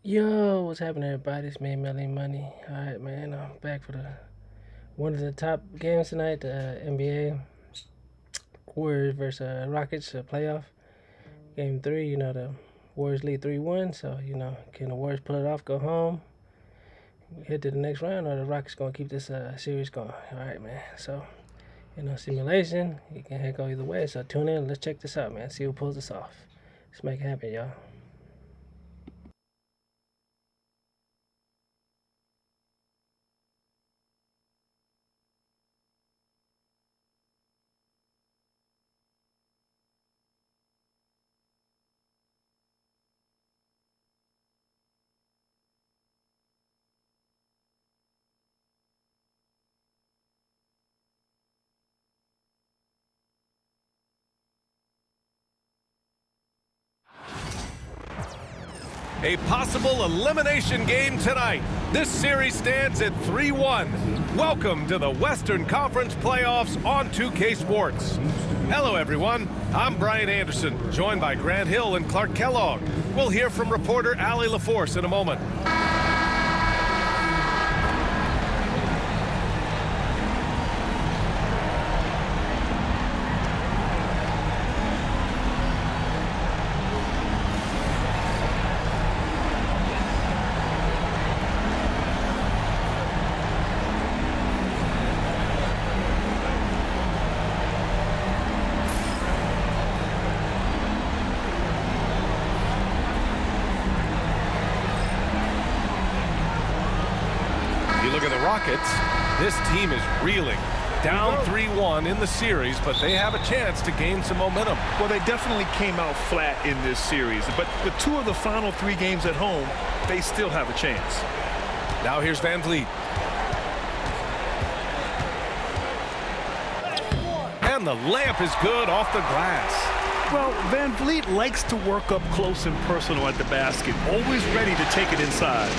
Yo, what's happening, everybody? It's me, Melly Money. All right, man. I'm back for the one of the top games tonight, the NBA Warriors versus Rockets playoff game three. The Warriors lead 3-1. So can the Warriors pull it off, go home, head to the next round, or the Rockets gonna keep this series going? All right, man. So simulation, you can go either way. So tune in. Let's check this out, man. See who pulls this off. Let's make it happen, y'all. A possible elimination game tonight. This series stands at 3-1. Welcome to the Western Conference Playoffs on 2K Sports. Hello, everyone. I'm Brian Anderson, joined by Grant Hill and Clark Kellogg. We'll hear from reporter Allie LaForce in a moment. You look at the Rockets, this team is reeling. Down 3-1 in the series, but they have a chance to gain some momentum. Well, they definitely came out flat in this series, but with two of the final three games at home, they still have a chance. Now here's Van Vliet. And the layup is good off the glass. Well, Van Vliet likes to work up close and personal at the basket, always ready to take it inside.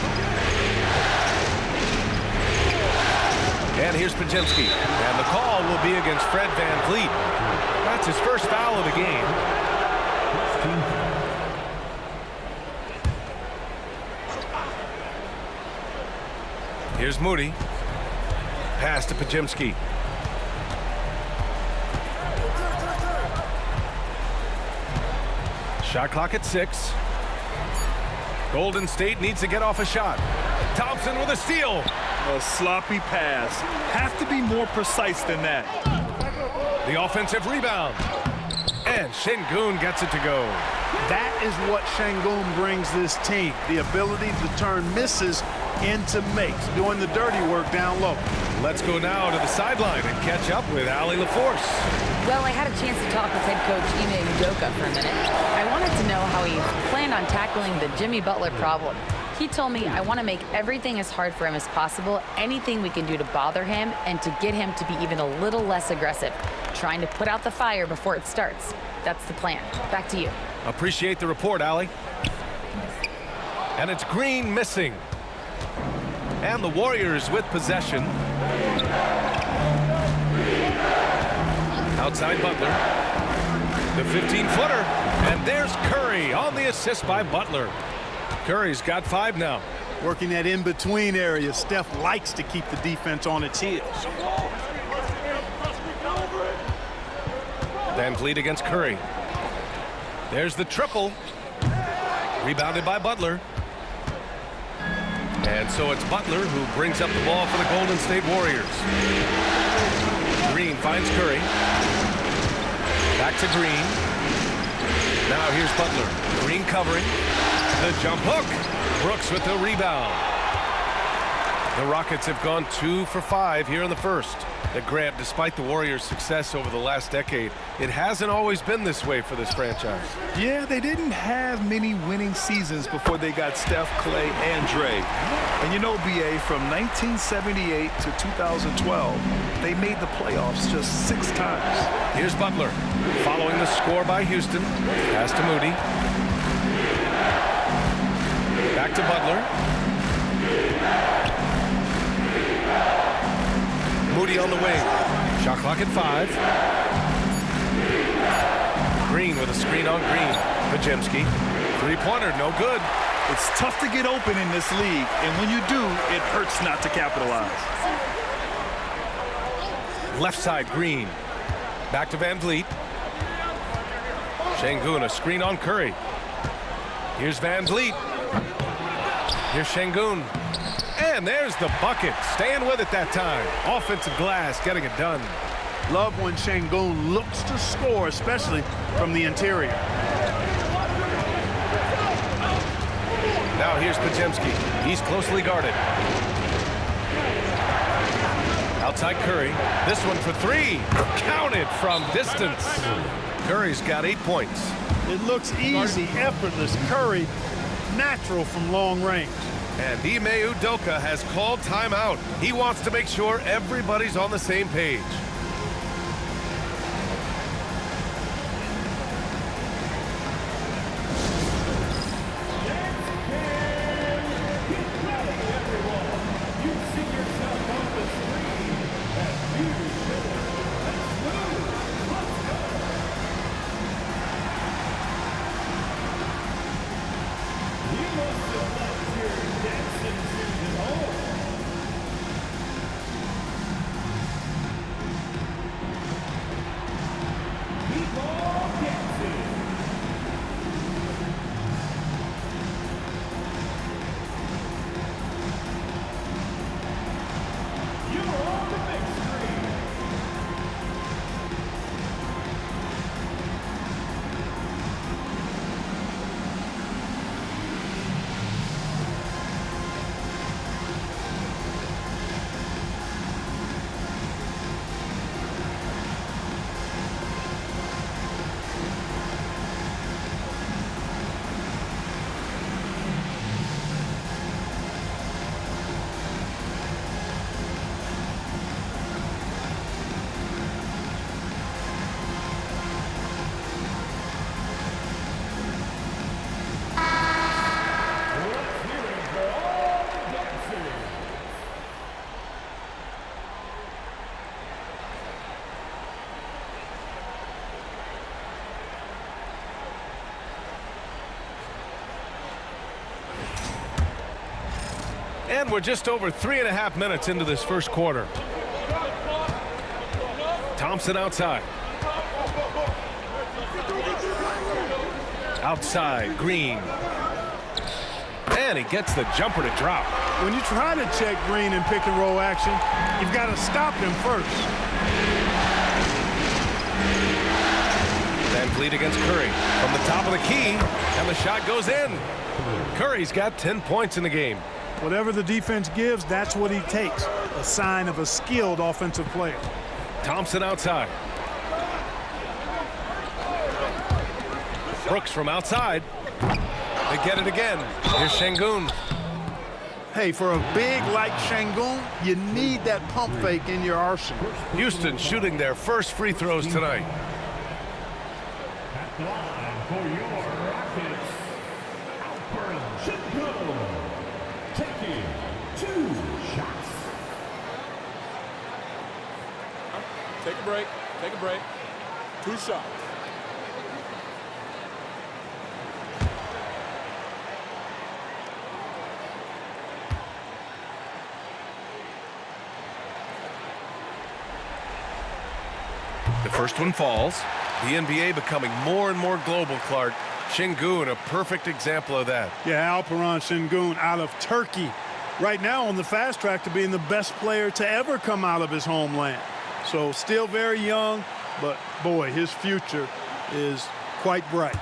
And here's Podziemski. And the call will be against Fred Van Vliet. That's his first foul of the game. Here's Moody. Pass to Podziemski. Shot clock at 6. Golden State needs to get off a shot. Thompson with a steal. A sloppy pass. Have to be more precise than that. The offensive rebound. And Şengün gets it to go. That is what Şengün brings this team, the ability to turn misses into makes, doing the dirty work down low. Let's go now to the sideline and catch up with Allie LaForce. Well, I had a chance to talk with head coach Ime Udoka for a minute. I wanted to know how he planned on tackling the Jimmy Butler problem. He told me I want to make everything as hard for him as possible, anything we can do to bother him and to get him to be even a little less aggressive, trying to put out the fire before it starts. That's the plan. Back to you. Appreciate the report, Allie. And it's Green missing. And the Warriors with possession. Outside Butler. The 15-footer. And there's Curry on the assist by Butler. Curry's got 5 now. Working that in-between area, Steph likes to keep the defense on its heels. Van Vliet against Curry. There's the triple. Rebounded by Butler. And so it's Butler who brings up the ball for the Golden State Warriors. Green finds Curry. Back to Green. Now here's Butler. Green covering. The jump hook. Brooks with the rebound. The Rockets have gone 2 for 5 here in the first. Grant, despite the Warriors' success over the last decade, it hasn't always been this way for this franchise. Yeah, they didn't have many winning seasons before they got Steph, Clay, and Dre. And you know, BA, from 1978 to 2012, they made the playoffs just 6 times. Here's Butler, following the score by Houston. Pass to Moody. Back to Butler. Moody on the wing. Shot clock at 5. Green with a screen on Green. Podziemski. Three-pointer, no good. It's tough to get open in this league, and when you do, it hurts not to capitalize. Left side, Green. Back to Van Vliet. Şengün, a screen on Curry. Here's Van Vliet. Here's Şengün. And there's the bucket. Staying with it that time. Offensive glass, getting it done. Love when Şengün looks to score, especially from the interior. Now here's Podziemski. He's closely guarded. Outside Curry. This one for three. Counted from distance. Curry's got 8 points. It looks easy, effortless. Curry, natural from long range. And Ime Udoka has called timeout. He wants to make sure everybody's on the same page. And we're just over 3.5 minutes into this first quarter. Thompson outside. Outside, Green. And he gets the jumper to drop. When you try to check Green in pick and roll action, you've got to stop him first. Van Vliet against Curry from the top of the key, and the shot goes in. Curry's got 10 points in the game. Whatever the defense gives, that's what he takes. A sign of a skilled offensive player. Thompson outside. Brooks from outside. They get it again. Here's Şengün. Hey, for a big like Şengün, you need that pump fake in your arsenal. Houston shooting their first free throws tonight. At the line for your Rockets, Alperen Şengün, taking 2 shots. Take a break. Take a break. 2 shots. The first one falls. The NBA becoming more and more global, Clark. Şengün, a perfect example of that. Yeah, Alperen Şengün out of Turkey. Right now on the fast track to being the best player to ever come out of his homeland. So still very young, but boy, his future is quite bright.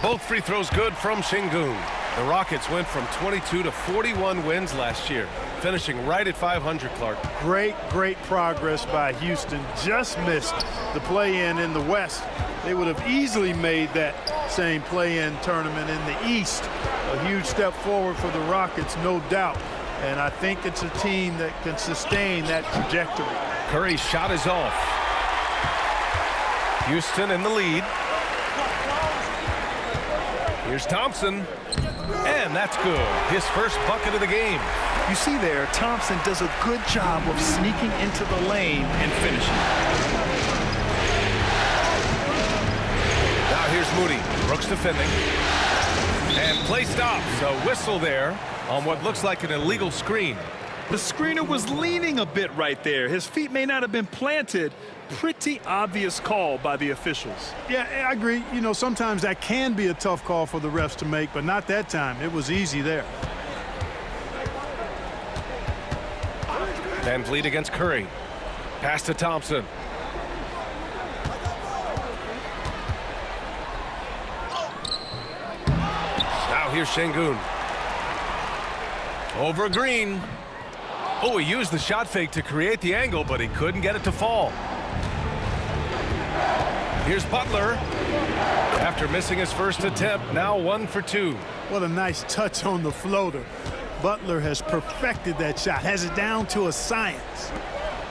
Both free throws good from Şengün. The Rockets went from 22 to 41 wins last year, finishing right at 500, Clark. Great progress by Houston. Just missed the play-in in the West. They would have easily made that same play-in tournament in the East. A huge step forward for the Rockets, no doubt. And I think it's a team that can sustain that trajectory. Curry's shot is off. Houston in the lead. Here's Thompson, and that's good. His first bucket of the game. You see there, Thompson does a good job of sneaking into the lane and finishing. Now here's Moody. Brooks defending. And play stops. A whistle there on what looks like an illegal screen. The screener was leaning a bit right there. His feet may not have been planted. Pretty obvious call by the officials. Yeah, I agree. You know, sometimes that can be a tough call for the refs to make, but not that time. It was easy there. Van Vliet against Curry. Pass to Thompson. Now here's Şengün. Over Green. Oh, he used the shot fake to create the angle, but he couldn't get it to fall. Here's Butler. After missing his first attempt, now 1 for 2. What a nice touch on the floater. Butler has perfected that shot, has it down to a science.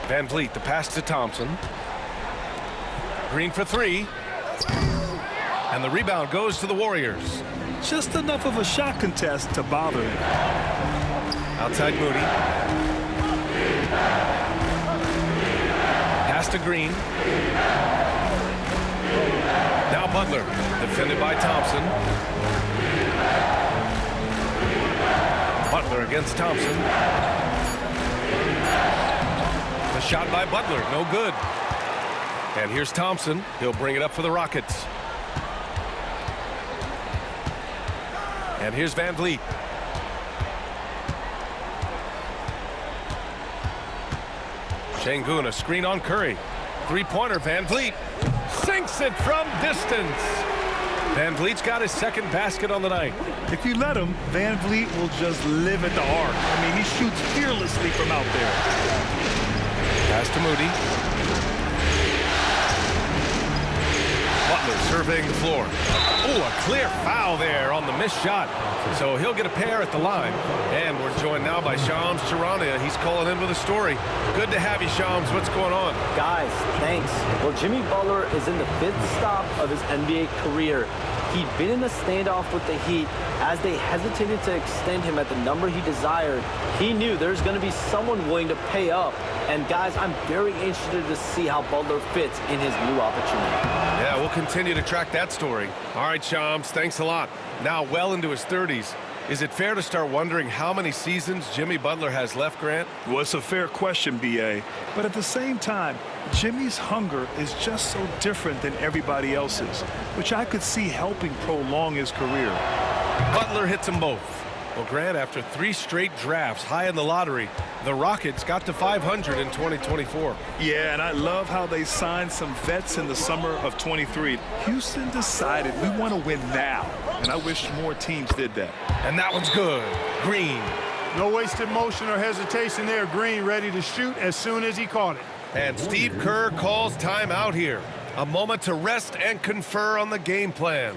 Van Vliet, the pass to Thompson. Green for 3. And the rebound goes to the Warriors. Just enough of a shot contest to bother him. Outside Moody. Pass to Green. Now Butler, defended by Thompson. Butler against Thompson. The shot by Butler, no good. And here's Thompson. He'll bring it up for the Rockets. And here's Van Vliet. Şengün, a screen on Curry. Three-pointer, Van Vliet. Sinks it from distance. Van Vliet's got his second basket on the night. If you let him, Van Vliet will just live at the arc. I mean, he shoots fearlessly from out there. Pass to Moody. Butler surveying the floor. Oh, a clear foul there on the missed shot. So he'll get a pair at the line. And we're joined now by Shams Charania. He's calling in with a story. Good to have you, Shams. What's going on? Guys, thanks. Well, Jimmy Butler is in the 5th stop of his NBA career. He'd been in a standoff with the Heat. As they hesitated to extend him at the number he desired, he knew there's going to be someone willing to pay up. And guys, I'm very interested to see how Butler fits in his new opportunity. Yeah, we'll continue to track that story. All right, Shams, thanks a lot. Now well into his 30s. Is it fair to start wondering how many seasons Jimmy Butler has left, Grant? Well, it's a fair question, B.A. But at the same time, Jimmy's hunger is just so different than everybody else's, which I could see helping prolong his career. Butler hits them both. Well, Grant, after 3 straight drafts high in the lottery, the Rockets got to 500 in 2024. Yeah, and I love how they signed some vets in the summer of 23. Houston decided we want to win now, and I wish more teams did that. And that one's good. Green. No wasted motion or hesitation there. Green ready to shoot as soon as he caught it. And Steve Kerr calls timeout here. A moment to rest and confer on the game plan.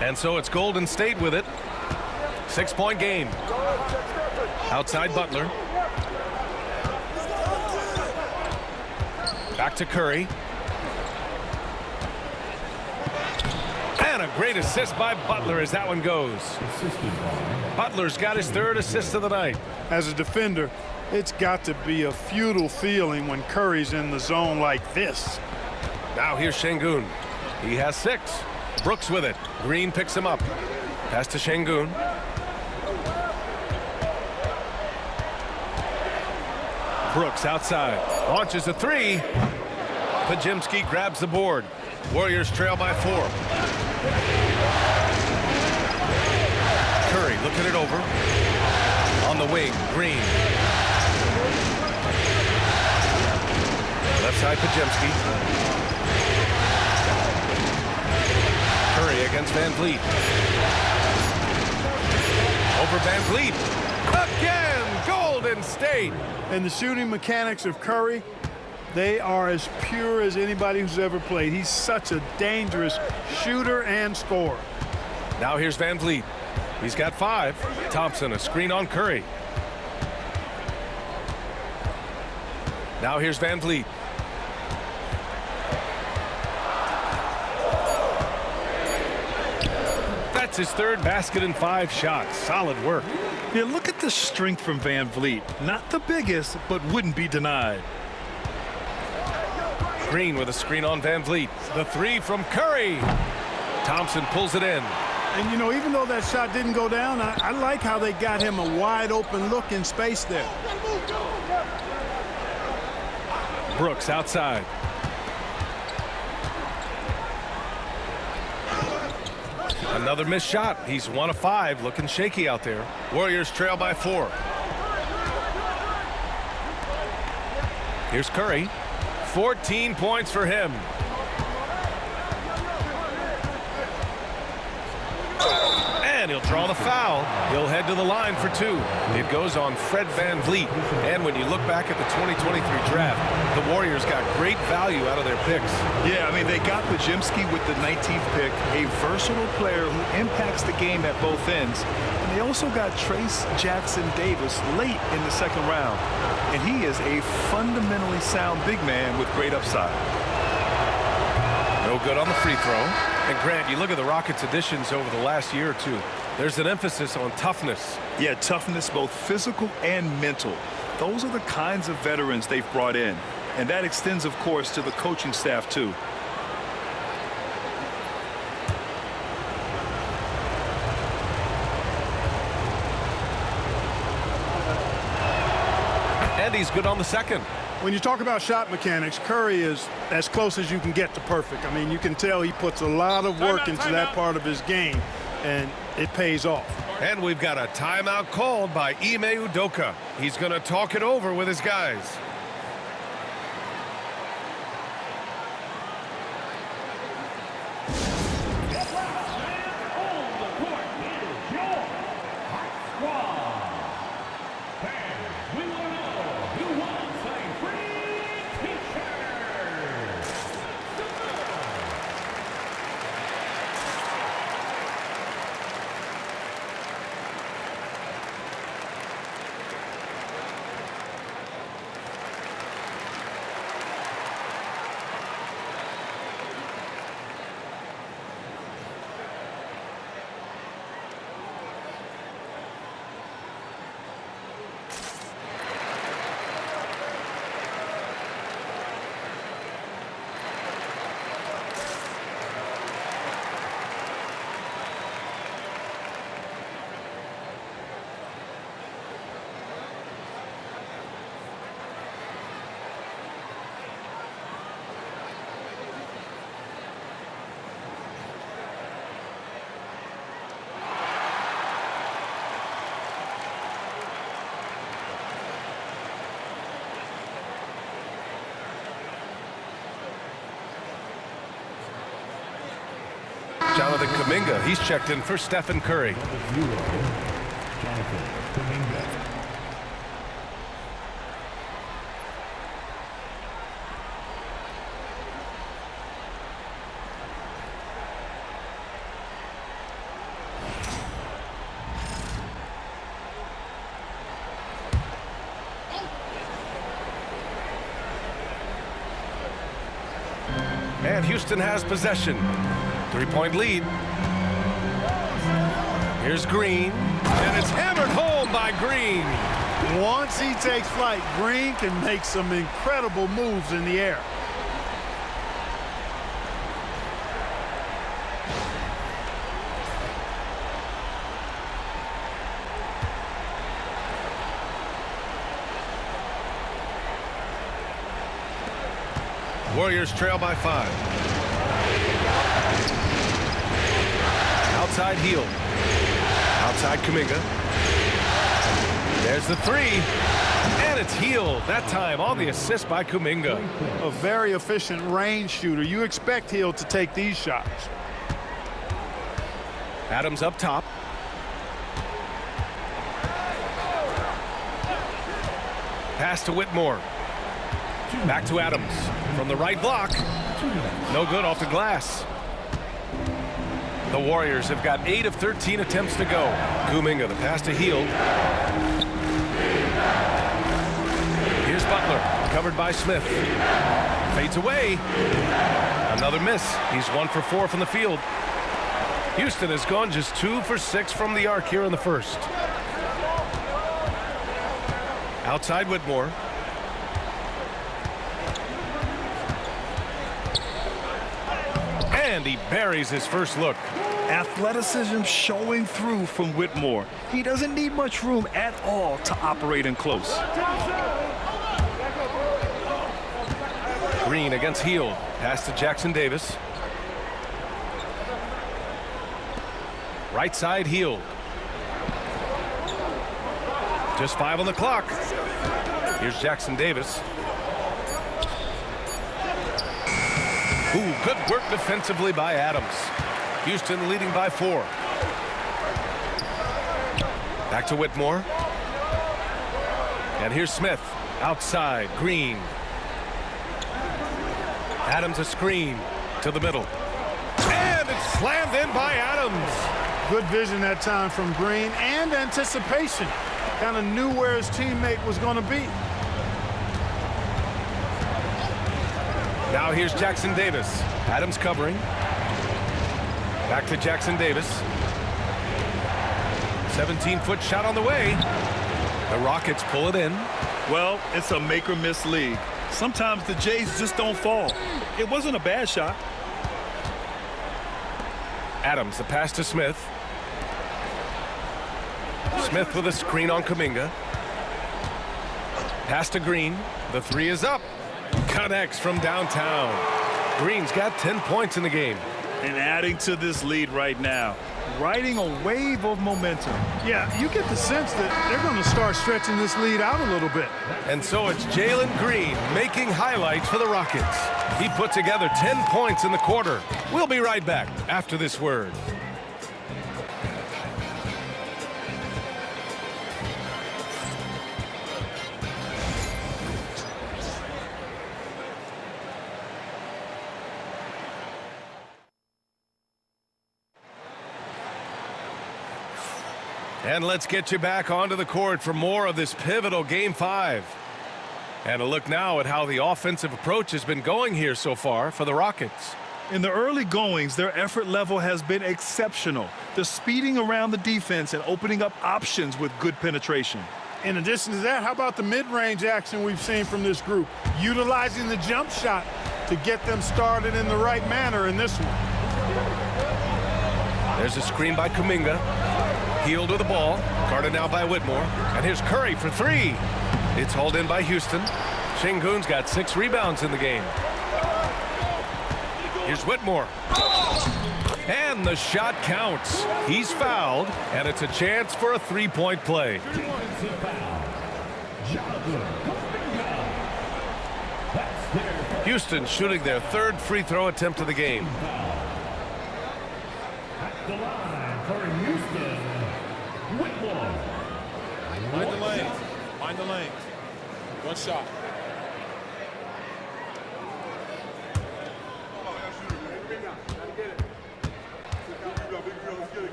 And so it's Golden State with it. 6-point game. Outside Butler. Back to Curry. And a great assist by Butler as that one goes. Butler's got his 3rd assist of the night. As a defender, it's got to be a futile feeling when Curry's in the zone like this. Now here's Şengün. He has 6. Brooks with it. Green picks him up. Pass to Şengün. Brooks outside. Launches a 3. Podziemski grabs the board. Warriors trail by 4. Curry looking it over. On the wing, Green. Left side, Podziemski. Curry against Van Vliet. Over Van Vliet. Again, Golden State. And the shooting mechanics of Curry, they are as pure as anybody who's ever played. He's such a dangerous shooter and scorer. Now here's Van Vliet. He's got 5. Thompson, a screen on Curry. Now here's Van Vliet. That's his 3rd basket in 5 shots. Solid work. Yeah, look at the strength from Van Vliet. Not the biggest, but wouldn't be denied. Green with a screen on Van Vliet. The 3 from Curry. Thompson pulls it in. And, you know, even though that shot didn't go down, I like how they got him a wide open look in space there. Brooks outside. Another missed shot. He's 1 of 5. Looking shaky out there. Warriors trail by 4. Here's Curry. 14 points for him. And he'll draw the foul. He'll head to the line for 2. It goes on Fred Van Vliet. And when you look back at the 2023 draft, the Warriors got great value out of their picks. Yeah, I mean, they got Podziemski with the 19th pick, a versatile player who impacts the game at both ends. And they also got Trace Jackson Davis late in the 2nd round. And he is a fundamentally sound big man with great upside. No good on the free throw. And Grant, you look at the Rockets' additions over the last year or 2. There's an emphasis on toughness. Yeah, toughness, both physical and mental. Those are the kinds of veterans they've brought in. And that extends, of course, to the coaching staff, too. And he's good on the 2nd. When you talk about shot mechanics, Curry is as close as you can get to perfect. I mean, you can tell he puts a lot of work into that part of his game, and it pays off. And we've got a timeout called by Ime Udoka. He's going to talk it over with his guys. Jonathan Kuminga, he's checked in for Stephen Curry. Jonathan Kuminga. And Houston has possession. 3-point lead. Here's Green, and it's hammered home by Green. Once he takes flight, Green can make some incredible moves in the air. Warriors trail by 5. Outside Hield. Outside Kuminga. There's the 3. And it's Hield. That time on the assist by Kuminga. A very efficient range shooter. You expect Hield to take these shots. Adams up top. Pass to Whitmore. Back to Adams. From the right block. No good off the glass. The Warriors have got 8 of 13 attempts to go. Kuminga, the pass to Hield. Here's Butler, covered by Smith. Fades away. Another miss. He's 1 for 4 from the field. Houston has gone just 2 for 6 from the arc here in the first. Outside Whitmore. And he buries his first look. Athleticism showing through from Whitmore. He doesn't need much room at all to operate in close. Green against Hield. Pass to Jackson Davis. Right side Hield. Just 5 on the clock. Here's Jackson Davis. Ooh, good work defensively by Adams. Houston leading by 4. Back to Whitmore. And here's Smith. Outside, Green. Adams a screen to the middle. And it's slammed in by Adams. Good vision that time from Green and anticipation. Kind of knew where his teammate was going to be. Now here's Jackson Davis. Adams covering. Back to Jackson Davis. 17-foot shot on the way. The Rockets pull it in. Well, it's a make or miss league. Sometimes the Jays just don't fall. It wasn't a bad shot. Adams, the pass to Smith. Smith with a screen on Kuminga. Pass to Green. The 3 is up. Connects from downtown. Green's got 10 points in the game. And adding to this lead right now. Riding a wave of momentum. Yeah, you get the sense that they're going to start stretching this lead out a little bit. And so it's Jalen Green making highlights for the Rockets. He put together 10 points in the quarter. We'll be right back after this word. And let's get you back onto the court for more of this pivotal Game 5. And a look now at how the offensive approach has been going here so far for the Rockets. In the early goings, their effort level has been exceptional. They're speeding around the defense and opening up options with good penetration. In addition to that, how about the mid-range action we've seen from this group? Utilizing the jump shot to get them started in the right manner in this one. There's a screen by Kuminga. Hield with the ball. Guarded now by Whitmore. And here's Curry for 3. It's hauled in by Houston. Şengün's got 6 rebounds in the game. Here's Whitmore. And the shot counts. He's fouled, and it's a chance for a 3-point play. Houston shooting their 3rd free throw attempt of the game. At the line for Houston, Whitmore. Mind the lanes. Mind the lanes. One shot.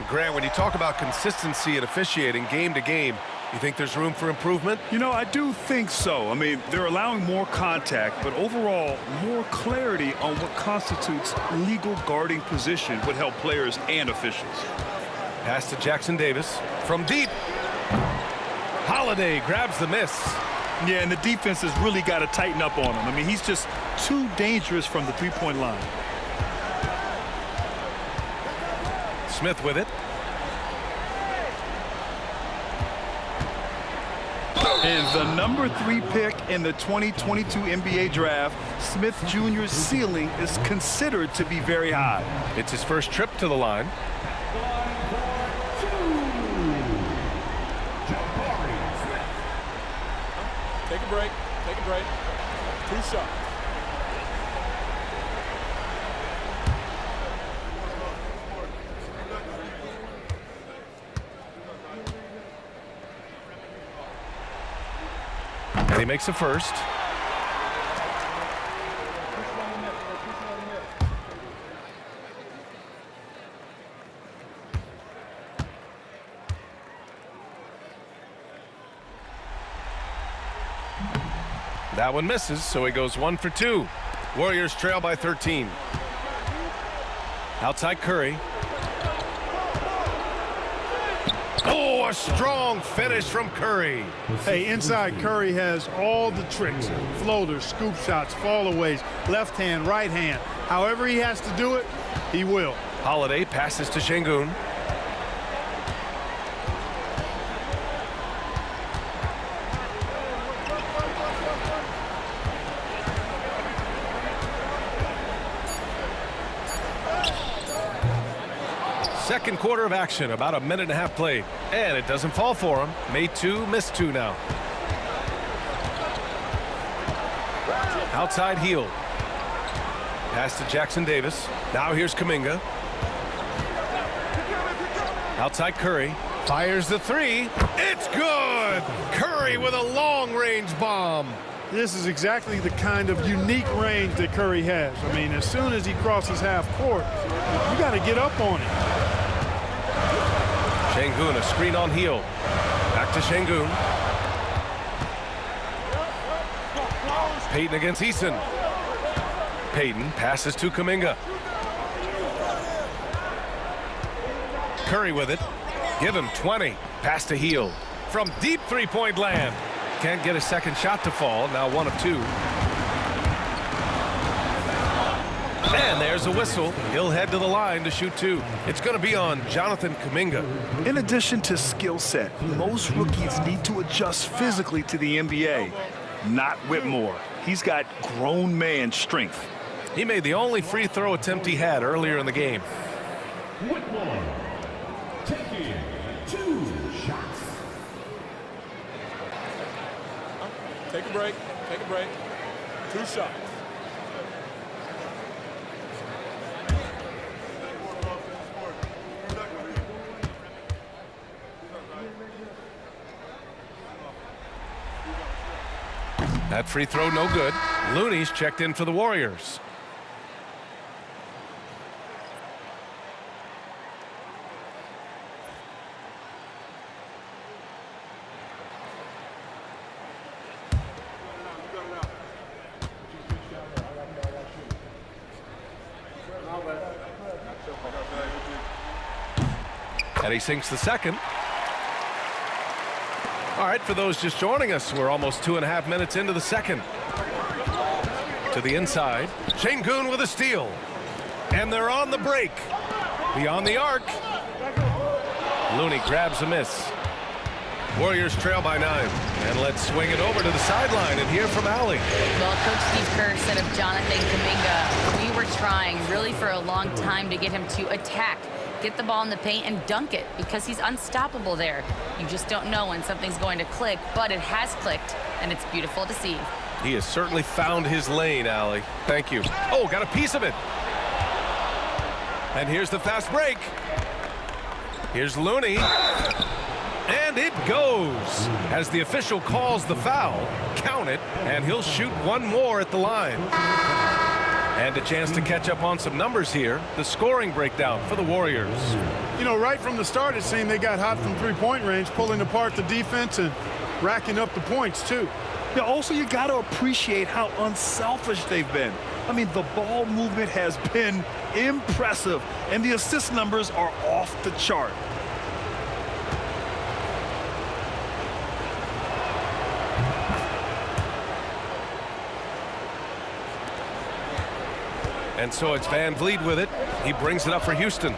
Grant, when you talk about consistency and officiating game to game, You think there's room for improvement? You know, I do think so. I mean, they're allowing more contact, but overall, more clarity on what constitutes legal guarding position would help players and officials. Pass to Jackson Davis from deep. Holiday grabs the miss. Yeah, and the defense has really got to tighten up on him. I mean, he's just too dangerous from the three-point line. Smith with it. And the number 3 pick in the 2022 NBA draft, Smith Jr.'s ceiling is considered to be very high. It's his first trip to the line. Take a break. Take a break. 2 shots. And he makes a first. That one misses, so he goes 1 for 2. Warriors trail by 13. Outside Curry. Oh, a strong finish from Curry. Hey, inside Curry has all the tricks. Floaters, scoop shots, fallaways, left hand, right hand. However he has to do it, he will. Holiday passes to Şengün. Second quarter of action, about a minute and a half played. And it doesn't fall for him. Made 2, missed 2 now. Outside Hield. Pass to Jackson Davis. Now here's Kuminga. Outside Curry. Fires the 3. It's good! Curry with a long-range bomb. This is exactly the kind of unique range that Curry has. I mean, as soon as he crosses half court, you got to get up on him. Şengün, a screen on Hield. Back to Şengün. Payton against Eason. Payton passes to Kuminga. Curry with it. Give him 20. Pass to Hield. From deep three-point land. Can't get a second shot to fall. Now 1 of 2. And there's a whistle. He'll head to the line to shoot 2. It's going to be on Jonathan Kuminga. In addition to skill set, most rookies need to adjust physically to the NBA. Not Whitmore. He's got grown man strength. He made the only free throw attempt he had earlier in the game. Whitmore taking 2 shots. Take a break. Take a break. 2 shots. That free throw no good. Looney's checked in for the Warriors. And he sinks the second. All right, for those just joining us, we're almost 2.5 minutes into the second. To the inside. Şengün with a steal. And they're on the break. Beyond the arc. Looney grabs a miss. Warriors trail by 9. And let's swing it over to the sideline and hear from Allie. Well, Coach Steve Kerr said of Jonathan Kuminga, we were trying really for a long time to get him to attack, get the ball in the paint and dunk it because he's unstoppable there. You just don't know when something's going to click, but it has clicked, and it's beautiful to see. He has certainly found his lane, Allie. Thank you. Oh, got a piece of it. And here's the fast break. Here's Looney. And it goes. As the official calls the foul, count it, and he'll shoot 1 more at the line. And a chance to catch up on some numbers here. The scoring breakdown for the Warriors. You know, right from the start, it seemed they got hot from three-point range, pulling apart the defense and racking up the points, too. Yeah, also, you got to appreciate how unselfish they've been. I mean, the ball movement has been impressive, and the assist numbers are off the chart. And so it's Van Vliet with it. He brings it up for Houston.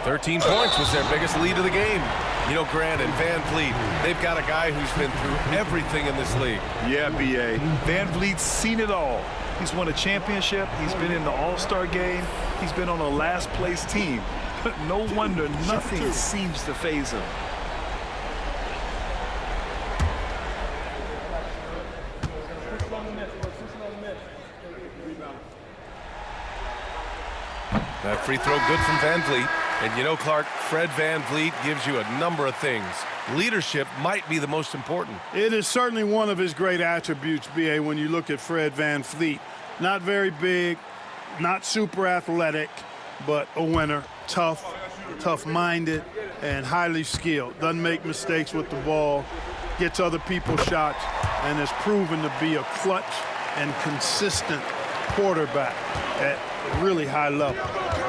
13 points was their biggest lead of the game. You know, Grant and Van Vliet, they've got a guy who's been through everything in this league. Yeah, B.A. Van Vliet's seen it all. He's won a championship. He's been in the All-Star game. He's been on a last-place team. But no wonder nothing seems to faze him. That free throw good from Van Vliet. And you know, Clark, Fred Van Vliet gives you a number of things. Leadership might be the most important. It is certainly one of his great attributes, B.A., when you look at Fred Van Vliet. Not very big, not super athletic, but a winner, tough-minded, and highly skilled. Doesn't make mistakes with the ball, gets other people's shots, and has proven to be a clutch and consistent quarterback at a really high level.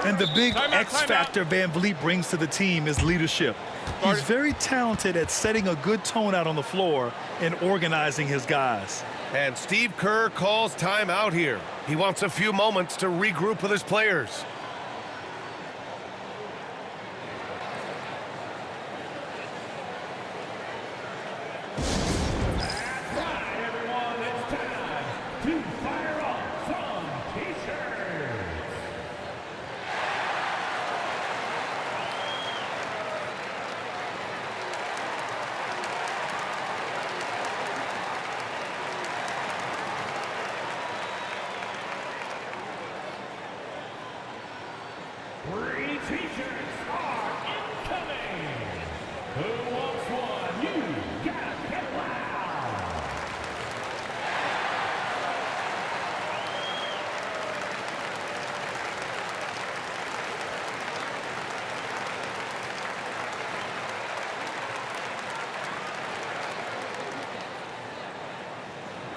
And the big X factor Van Vliet brings to the team is leadership. He's very talented at setting a good tone out on the floor and organizing his guys. And Steve Kerr calls timeout here. He wants a few moments to regroup with his players. Free t-shirts are incoming. Who wants one? You gotta get loud.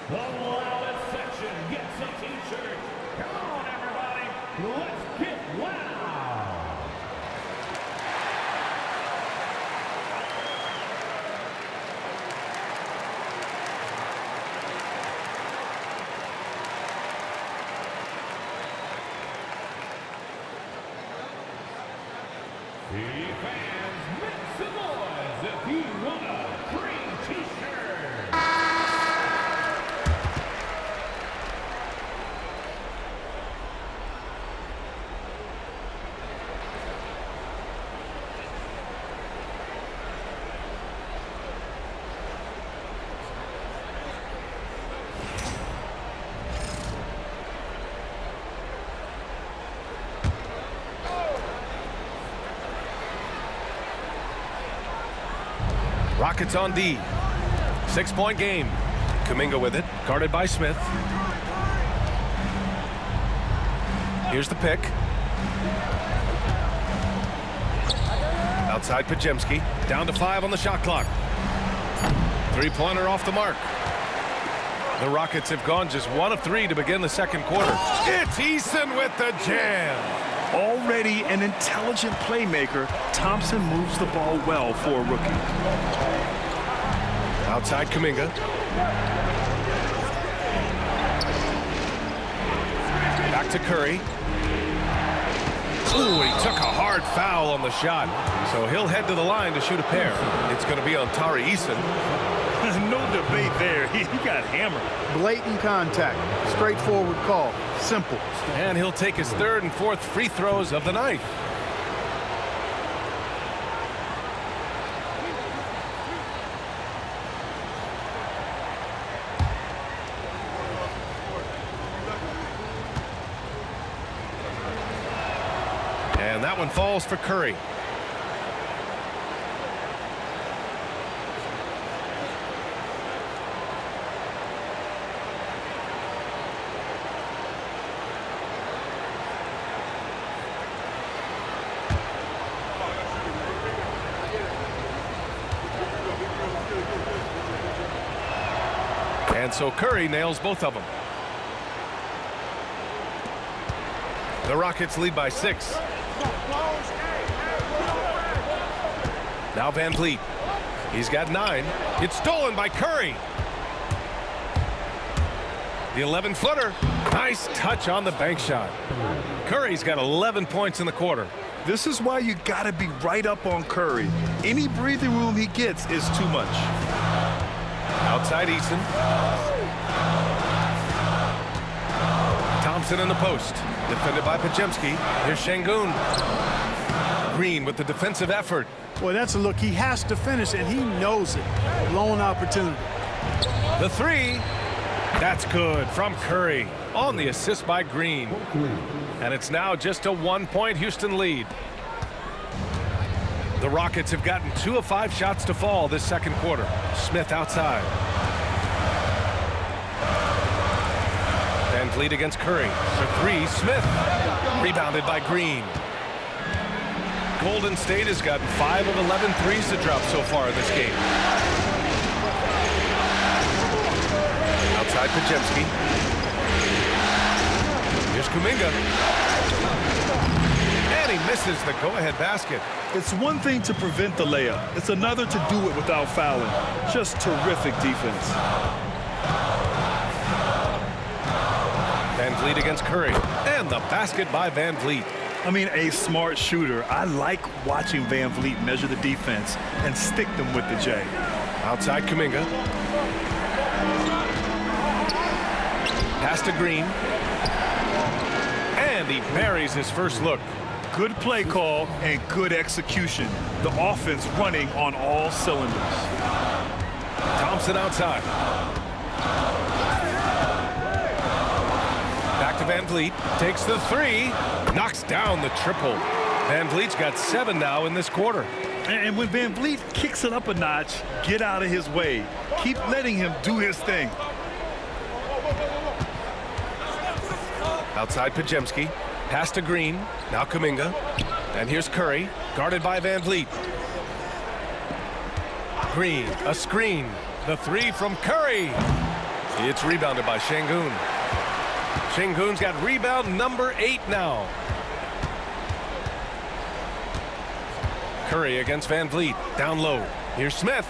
The loudest section gets a t-shirt. Come on, everybody. Let's get loud. City fans, make some noise if you want a free t-shirt. Rockets on D. 6-point game. Kuminga with it, guarded by Smith. Here's the pick. Outside Pajemski. Down to 5 on the shot clock. Three-pointer off the mark. The Rockets have gone just 1 of 3 to begin the second quarter. It's Eason with the jam. Already an intelligent playmaker, Thompson moves the ball well for a rookie. Outside Kuminga. Back to Curry. Ooh, he took a hard foul on the shot. So he'll head to the line to shoot a pair. It's going to be on Tari Eason. No debate there. He got hammered. Blatant contact. Straightforward call. Simple. And he'll take his 3rd and 4th free throws of the night. And that one falls for Curry. And so Curry nails both of them. The Rockets lead by 6. Now Van Vliet. He's got 9. It's stolen by Curry. The 11-footer. Nice touch on the bank shot. Curry's got 11 points in the quarter. This is why you got to be right up on Curry. Any breathing room he gets is too much. Outside Eason. Thompson in the post. Defended by Podziemski. Here's Şengün. Green with the defensive effort. Boy, that's a look. He has to finish, and he knows it. Blown opportunity. The 3. That's good from Curry on the assist by Green. And it's now just a 1-point Houston lead. The Rockets have gotten 2 of 5 shots to fall this second quarter. Smith outside. Van Vliet against Curry. For 3, Smith. Rebounded by Green. Golden State has gotten 5 of 11 threes to drop so far in this game. Outside Podziemski. Here's Kuminga. And he misses the go-ahead basket. It's one thing to prevent the layup. It's another to do it without fouling. Just terrific defense. Van Vliet against Curry. And the basket by Van Vliet. I mean, a smart shooter. I like watching Van Vliet measure the defense and stick them with the J. Outside Kuminga. Pass to Green. And he buries his first look. Good play call and good execution. The offense running on all cylinders. Thompson outside. Back to Van Vliet. Takes the 3. Knocks down the triple. Van Vliet's got 7 now in this quarter. And when Van Vliet kicks it up a notch, get out of his way. Keep letting him do his thing. Outside Podziemski. Pass to Green. Now Kuminga. And here's Curry. Guarded by Van Vliet. Green. A screen. The 3 from Curry. It's rebounded by Şengün. Şengün's got rebound number 8 now. Curry against Van Vliet. Down low. Here's Smith.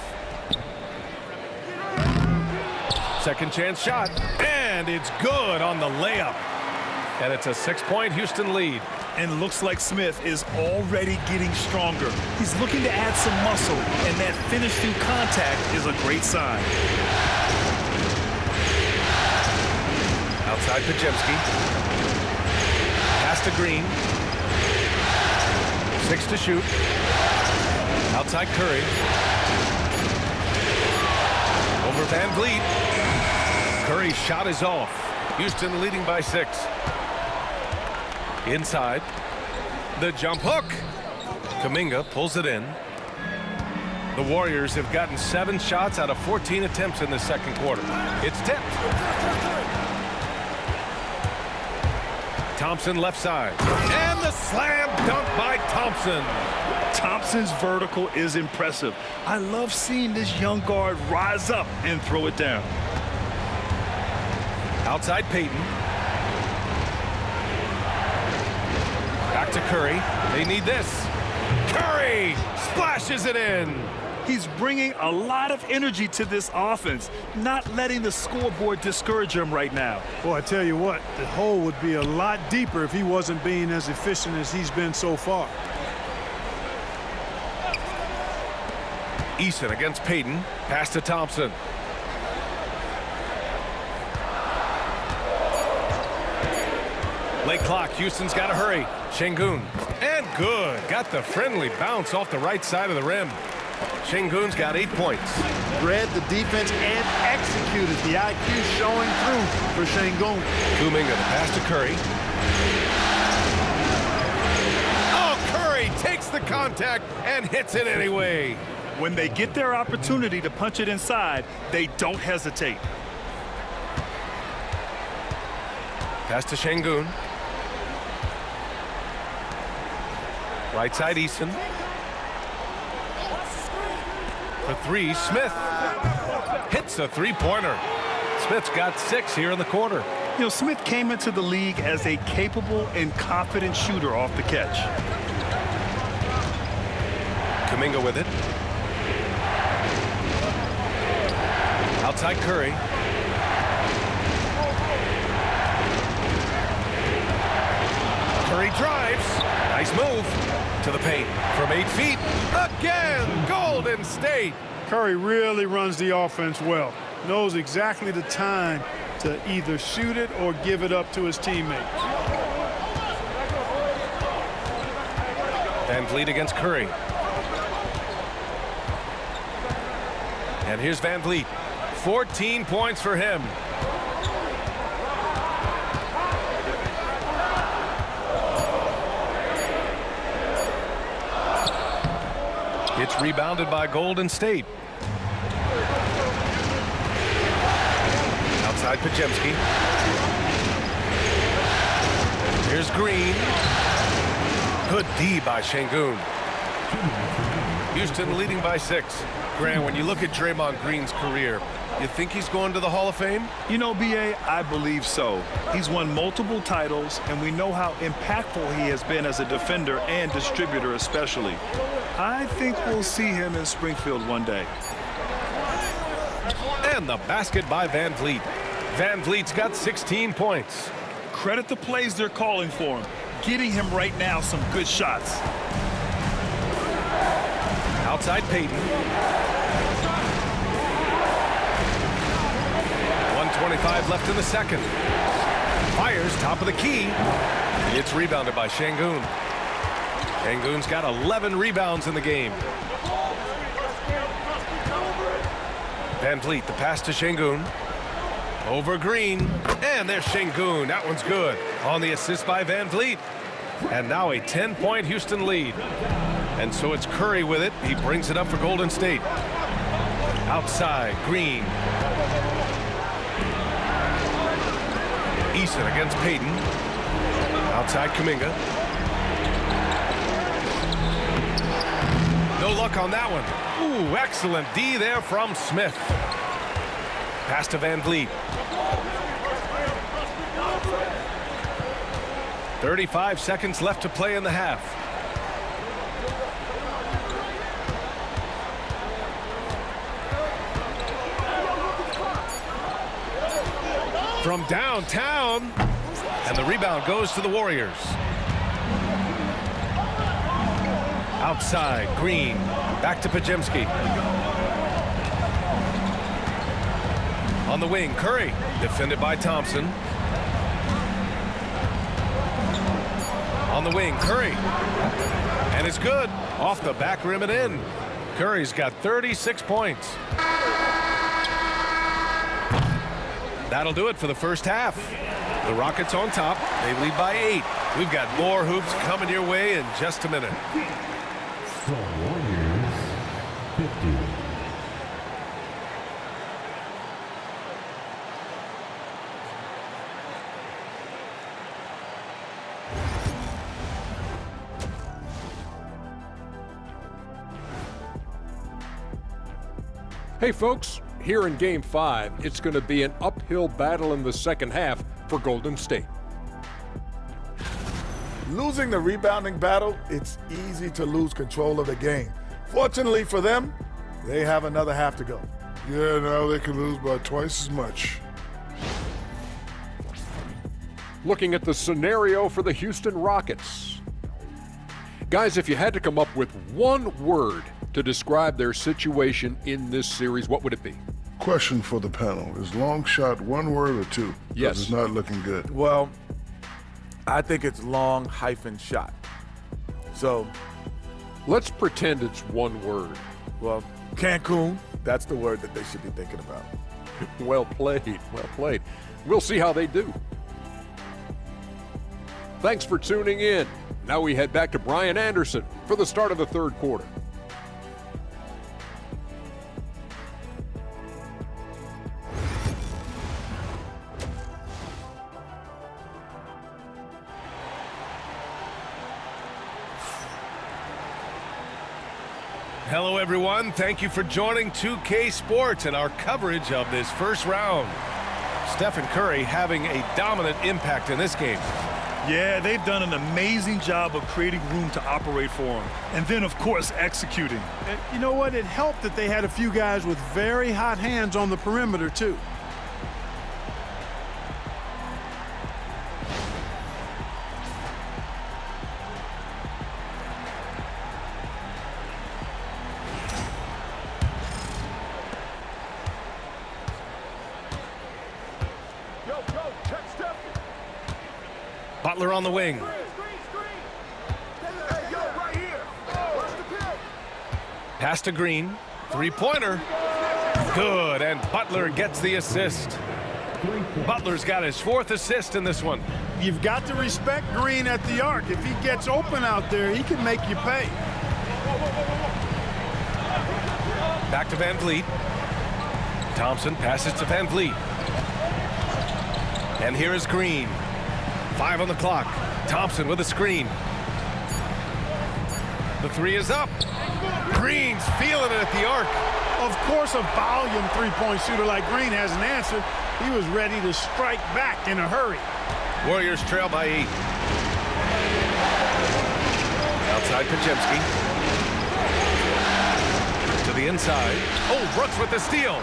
Second chance shot. And it's good on the layup. And it's a 6-point Houston lead. And looks like Smith is already getting stronger. He's looking to add some muscle, and that finish through contact is a great sign. Outside Podziemski. Pass to Green. 6 to shoot. Outside Curry. Over Van Vliet. Curry's shot is off. Houston leading by 6. Inside. The jump hook. Kuminga pulls it in. The Warriors have gotten 7 shots out of 14 attempts in the second quarter. It's tipped. Thompson left side. And the slam dunk by Thompson. Thompson's vertical is impressive. I love seeing this young guard rise up and throw it down. Outside Payton. Back to Curry. They need this. Curry splashes it in. He's bringing a lot of energy to this offense, not letting the scoreboard discourage him right now. Boy, I tell you what, the hole would be a lot deeper if he wasn't being as efficient as he's been so far. Eason against Payton. Pass to Thompson. Late clock. Houston's got to hurry. Şengün. And good. Got the friendly bounce off the right side of the rim. Şengün's got 8 points. Read the defense and executed. The IQ showing through for Şengün. Kuminga, the pass to Curry. Oh, Curry takes the contact and hits it anyway. When they get their opportunity to punch it inside, they don't hesitate. Pass to Şengün. Right side Eason. For 3, Smith hits a 3-pointer. Smith's got 6 here in the quarter. You know, Smith came into the league as a capable and confident shooter off the catch. Kuminga with it. Outside Curry. Curry drives. Nice move to the paint from 8 feet. Again, Golden State. Curry really runs the offense well. Knows exactly the time to either shoot it or give it up to his teammates. VanVleet against Curry. And here's VanVleet. 14 points for him. It's rebounded by Golden State. Outside Podziemski. Here's Green. Good D by Şengün. Houston leading by 6. Grant, when you look at Draymond Green's career, you think he's going to the Hall of Fame? You know, B.A., I believe so. He's won multiple titles, and we know how impactful he has been as a defender and distributor especially. I think we'll see him in Springfield one day. And the basket by VanVleet. VanVleet's got 16 points. Credit the plays they're calling for him. Getting him right now some good shots. Outside Payton. 1:25 left in the second. Fires top of the key. It's rebounded by Şengün. Şengün's got 11 rebounds in the game. VanVleet, the pass to Şengün. Over Green. And there's Şengün. That one's good. On the assist by VanVleet. And now a 10-point Houston lead. And so it's Curry with it. He brings it up for Golden State. Outside, Green. Eason against Payton. Outside Kuminga. No luck on that one. Ooh, excellent D there from Smith. Pass to VanVleet. 35 seconds left to play in the half. From downtown, and the rebound goes to the Warriors. Outside, Green, back to Podziemski. On the wing, Curry, defended by Thompson. On the wing, Curry, and it's good. Off the back rim and in. Curry's got 36 points. That'll do it for the first half. The Rockets on top. They lead by 8. We've got more hoops coming your way in just a minute. The Warriors 50. Hey folks, here in Game 5, it's going to be an uphill battle in the second half for Golden State. Losing the rebounding battle, it's easy to lose control of the game. Fortunately for them, they have another half to go. Yeah, now they can lose by twice as much. Looking at the scenario for the Houston Rockets. Guys, if you had to come up with one word to describe their situation in this series, what would it be? Question for the panel. Is long shot one word or two? Yes. It's not looking good. Well, I think it's long-shot. So, let's pretend it's one word. Well, Cancun, that's the word that they should be thinking about. Well played, well played. We'll see how they do. Thanks for tuning in. Now we head back to Brian Anderson for the start of the third quarter. Hello, everyone. Thank you for joining 2K Sports and our coverage of this first round. Stephen Curry having a dominant impact in this game. Yeah, they've done an amazing job of creating room to operate for him. And then, of course, executing. And you know what? It helped that they had a few guys with very hot hands on the perimeter, too. Butler on the wing. Pass to Green. Three-pointer. Good, and Butler gets the assist. Butler's got his 4th assist in this one. You've got to respect Green at the arc. If he gets open out there, he can make you pay. Back to Van Vliet. Thompson passes to Van Vliet. And here is Green. 5 on the clock. Thompson with a screen. The 3 is up. Green's feeling it at the arc. Of course, a volume three-point shooter like Green has an answer. He was ready to strike back in a hurry. Warriors trail by 8. Outside Podziemski. To the inside. Oh, Brooks with the steal.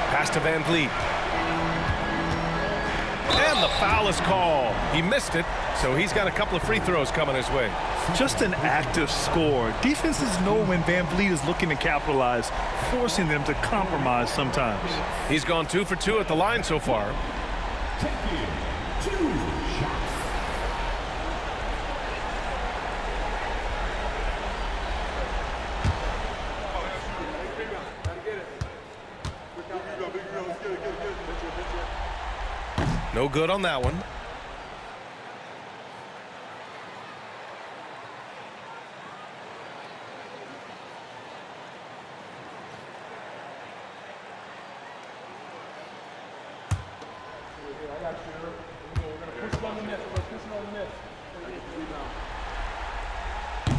Pass to Van Vliet. And the foul is called. He missed it, so he's got a couple of free throws coming his way. Just an active score. Defenses know when Van Vliet is looking to capitalize, forcing them to compromise sometimes. He's gone 2 for 2 at the line so far. No good on that one.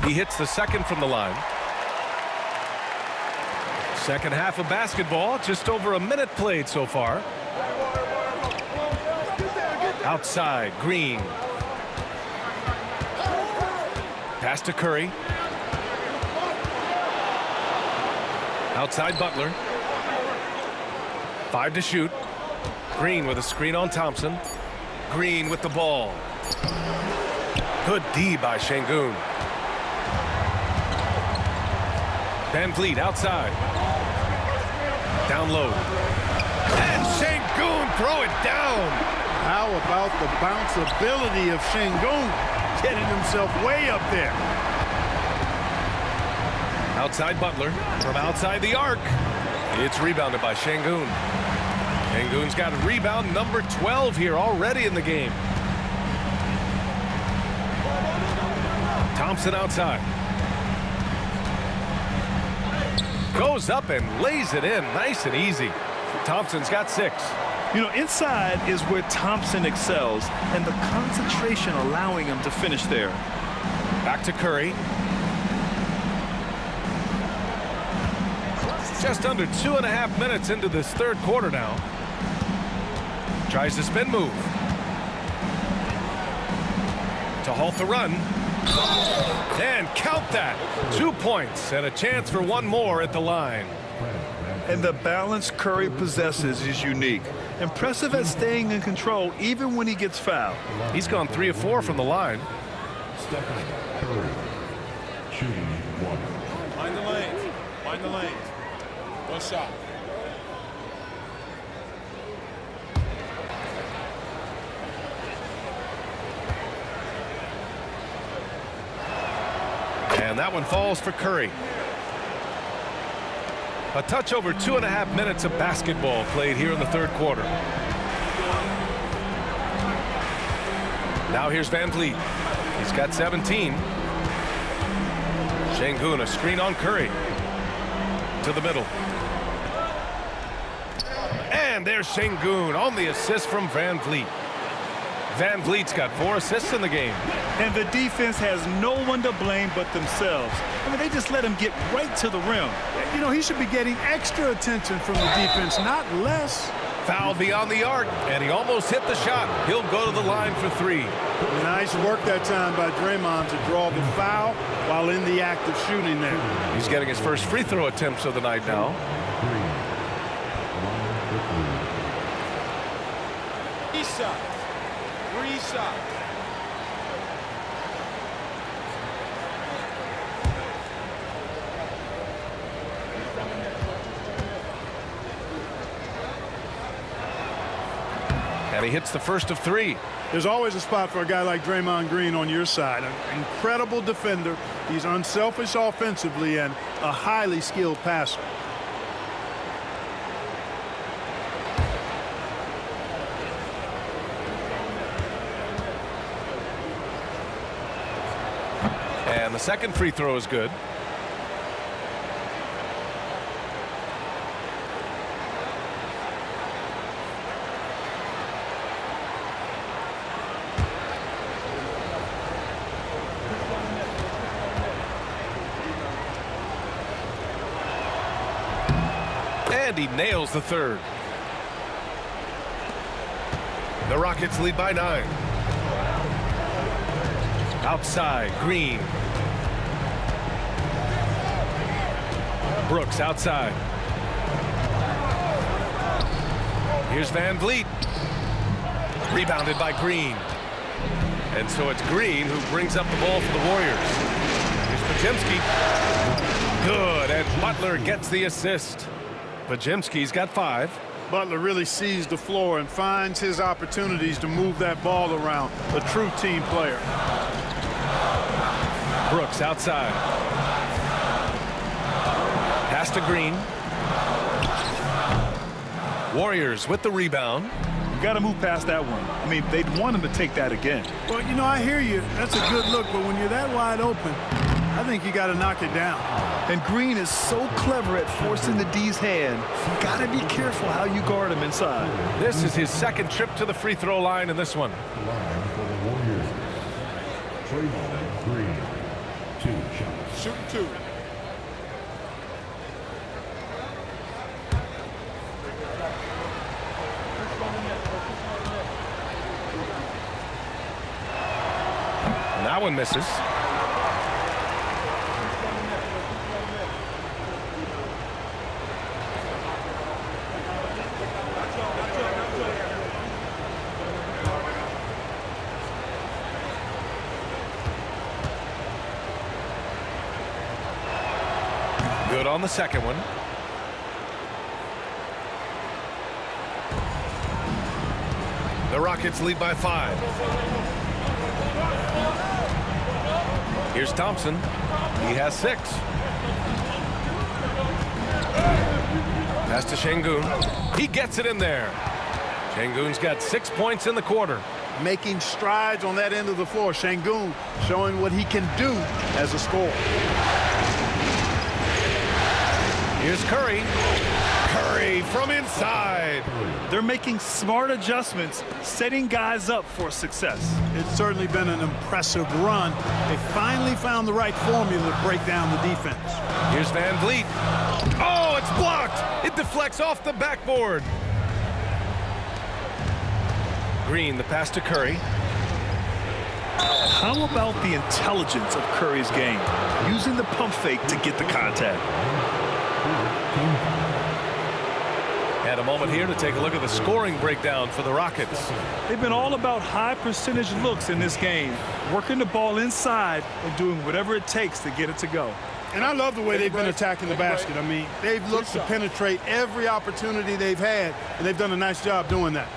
He hits the second from the line. Second half of basketball, just over a minute played so far. Outside, Green. Pass to Curry. Outside Butler. 5 to shoot. Green with a screen on Thompson. Green with the ball. Good D by Şengün. Van Vliet outside. Down low. And Şengün throw it down. How about the bounce ability of Şengün getting himself way up there? Outside Butler from outside the arc. It's rebounded by Şengün. Şengün's got rebound number 12 here already in the game. Thompson outside. Goes up and lays it in nice and easy. Thompson's got 6. You know, inside is where Thompson excels, and the concentration allowing him to finish there. Back to Curry. Just under 2.5 minutes into this third quarter now. Tries to spin move. To halt the run. And count that. 2 points and a chance for one more at the line. And the balance Curry possesses is unique. Impressive at staying in control even when he gets fouled. He's gone 3 of 4 from the line. Stephen Curry, shooting 1. Mind the lanes. Mind the lanes. One shot. And that one falls for Curry. A touch over 2.5 minutes of basketball played here in the third quarter. Now here's Van Vliet. He's got 17. Şengün, a screen on Curry. To the middle. And there's Şengün on the assist from Van Vliet. Van Vliet's got 4 assists in the game. And the defense has no one to blame but themselves. I mean, they just let him get right to the rim. You know, he should be getting extra attention from the defense, not less. Fouled beyond the arc, and he almost hit the shot. He'll go to the line for 3. Nice work that time by Draymond to draw the foul while in the act of shooting there. He's getting his first free throw attempts of the night now. Three shots. And he hits the first of 3. There's always a spot for a guy like Draymond Green on your side. An incredible defender. He's unselfish offensively and a highly skilled passer. And the second free throw is good. And he nails the third. The Rockets lead by 9. Outside, Green. Brooks outside. Here's Van Vliet. Rebounded by Green. And so it's Green who brings up the ball for the Warriors. Here's Podziemski. Good, and Butler gets the assist. Podziemski's got 5. Butler really sees the floor and finds his opportunities to move that ball around. A true team player. Brooks outside. Pass to Green. Warriors with the rebound. You got to move past that one. I mean, they'd want him to take that again. Well, you know, I hear you. That's a good look, but when you're that wide open, I think you got to knock it down. And Green is so clever at forcing the D's hand. You got to be careful how you guard him inside. This is his second trip to the free throw line in this one. Line for the Warriors. Draymond Green. 2 shots. Shooting 2. And that one misses. Good on the second one. The Rockets lead by 5. Here's Thompson. He has 6. Pass to Şengün. He gets it in there. Şengün's got 6 points in the quarter. Making strides on that end of the floor. Şengün showing what he can do as a scorer. Here's Curry. Curry from inside. They're making smart adjustments, setting guys up for success. It's certainly been an impressive run. They finally found the right formula to break down the defense. Here's Van Vliet. Oh, it's blocked. It deflects off the backboard. Green, the pass to Curry. How about the intelligence of Curry's game? Using the pump fake to get the contact. And a moment here to take a look at the scoring breakdown for the Rockets. They've been all about high percentage looks in this game, working the ball inside and doing whatever it takes to get it to go. And I love the way they've been attacking the basket. I mean, they've looked to penetrate every opportunity they've had, and they've done a nice job doing that.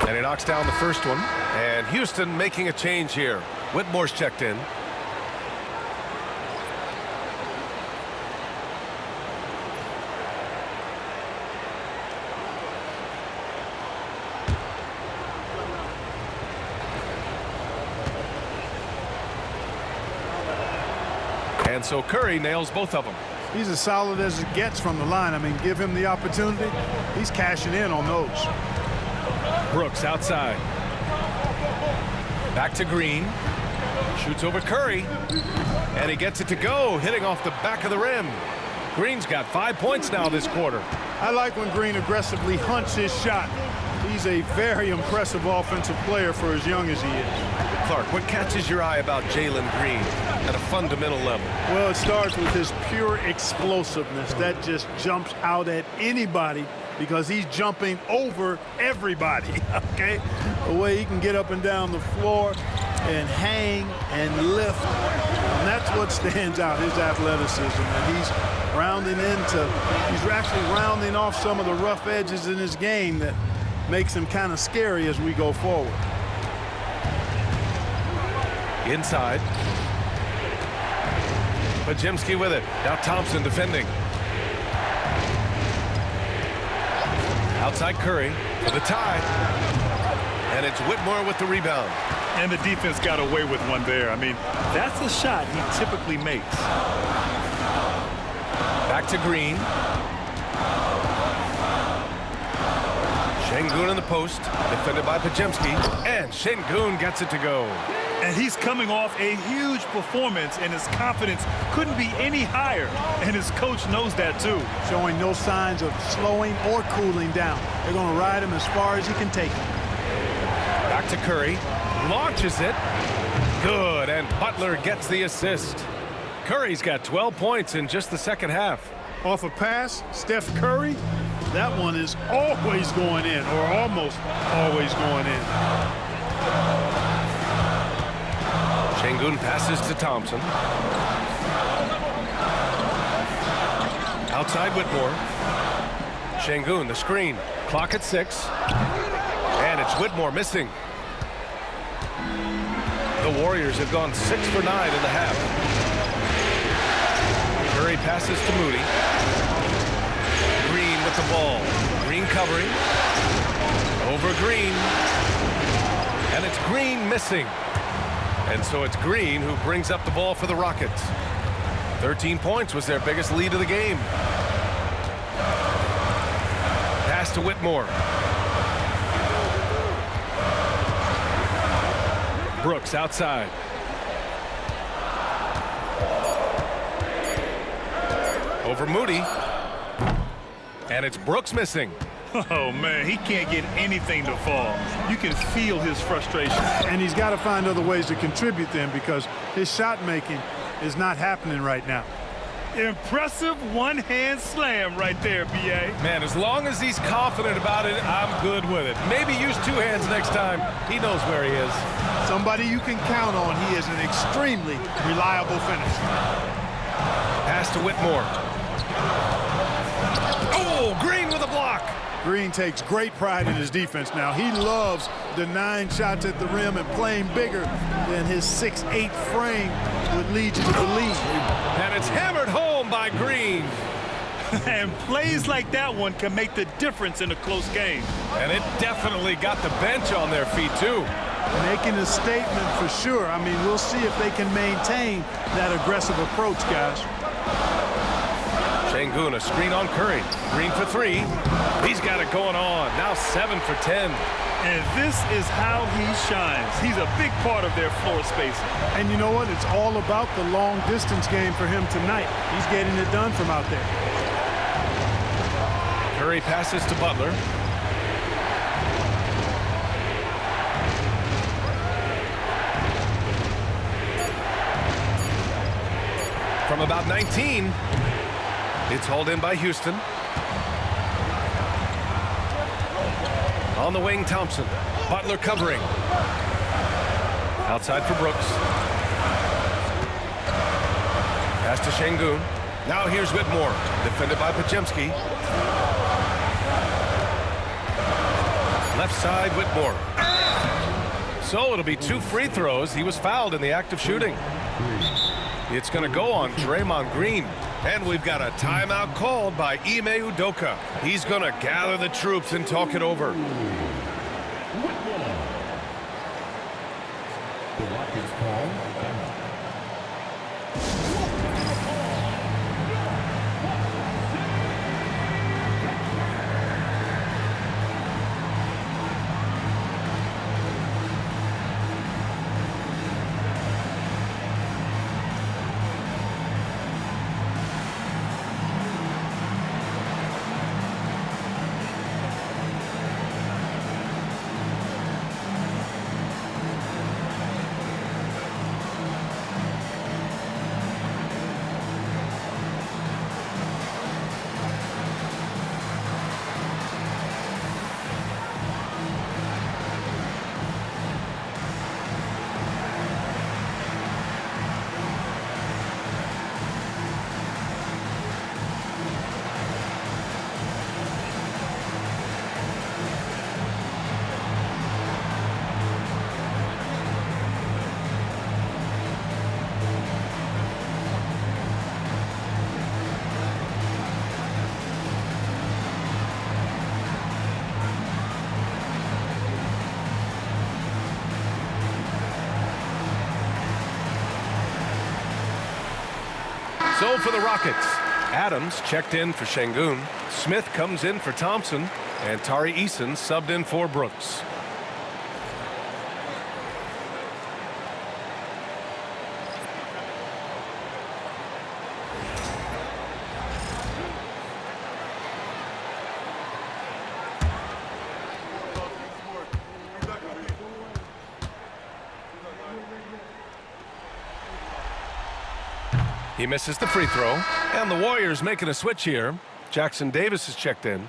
And he knocks down the first one. And Houston making a change here. Whitmore's checked in. And so Curry nails both of them. He's as solid as it gets from the line. I mean, give him the opportunity. He's cashing in on those. Brooks outside. Back to Green. Shoots over Curry. And he gets it to go, hitting off the back of the rim. Green's got 5 points now this quarter. I like when Green aggressively hunts his shot. He's a very impressive offensive player for as young as he is. Clark, what catches your eye about Jalen Green at a fundamental level? Well, it starts with his pure explosiveness. That just jumps out at anybody because he's jumping over everybody, okay? The way he can get up and down the floor and hang and lift. And that's what stands out, his athleticism. And he's actually rounding off some of the rough edges in his game that makes him kind of scary as we go forward. Inside. Podziemski with it. Now Thompson defending. Outside Curry for the tie. And it's Whitmore with the rebound. And the defense got away with one there. I mean, that's a shot he typically makes. Back to Green. Şengün in the post, defended by Podziemski, and Şengün gets it to go. And he's coming off a huge performance, and his confidence couldn't be any higher. And his coach knows that too. Showing no signs of slowing or cooling down. They're going to ride him as far as he can take him. Back to Curry, launches it. Good, and Butler gets the assist. Curry's got 12 points in just the second half. Off a pass, Steph Curry, that one is always going in, or almost always going in. Şengün passes to Thompson. Outside Whitmore. Şengün, the screen. Clock at 6. And it's Whitmore missing. The Warriors have gone 6 for 9 in the half. Curry passes to Moody. Green with the ball. Green covering. Over Green. And it's Green missing. And so it's Green who brings up the ball for the Rockets. 13 points was their biggest lead of the game. Pass to Whitmore. Brooks outside. Over Moody. And it's Brooks missing. Oh, man, he can't get anything to fall. You can feel his frustration. And he's got to find other ways to contribute then because his shot making is not happening right now. Impressive one-hand slam right there, B.A. Man, as long as he's confident about it, I'm good with it. Maybe use 2 hands next time. He knows where he is. Somebody you can count on. He is an extremely reliable finisher. Pass to Whitmore. Oh, Green with a block. Green takes great pride in his defense now. He loves denying shots at the rim and playing bigger than his 6'8" frame would lead you to believe. And it's hammered home by Green. And plays like that one can make the difference in a close game. And it definitely got the bench on their feet, too. Making a statement for sure. I mean, we'll see if they can maintain that aggressive approach, guys. Şengün, a screen on Curry. Green for 3. He's got it going on. Now 7 for 10. And this is how he shines. He's a big part of their floor spacing. And you know what? It's all about the long distance game for him tonight. He's getting it done from out there. Curry passes to Butler. From about 19, it's hauled in by Houston. On the wing, Thompson. Butler covering. Outside for Brooks. Pass to Şengün. Now here's Whitmore, defended by Podziemski. Left side, Whitmore. So it'll be 2 free throws. He was fouled in the act of shooting. It's going to go on Draymond Green. And we've got a timeout called by Ime Udoka. He's going to gather the troops and talk it over. The Rockets call timeout. So for the Rockets, Adams checked in for Şengün. Smith comes in for Thompson. And Tari Eason subbed in for Brooks. He misses the free throw. And the Warriors making a switch here. Jackson Davis is checked in.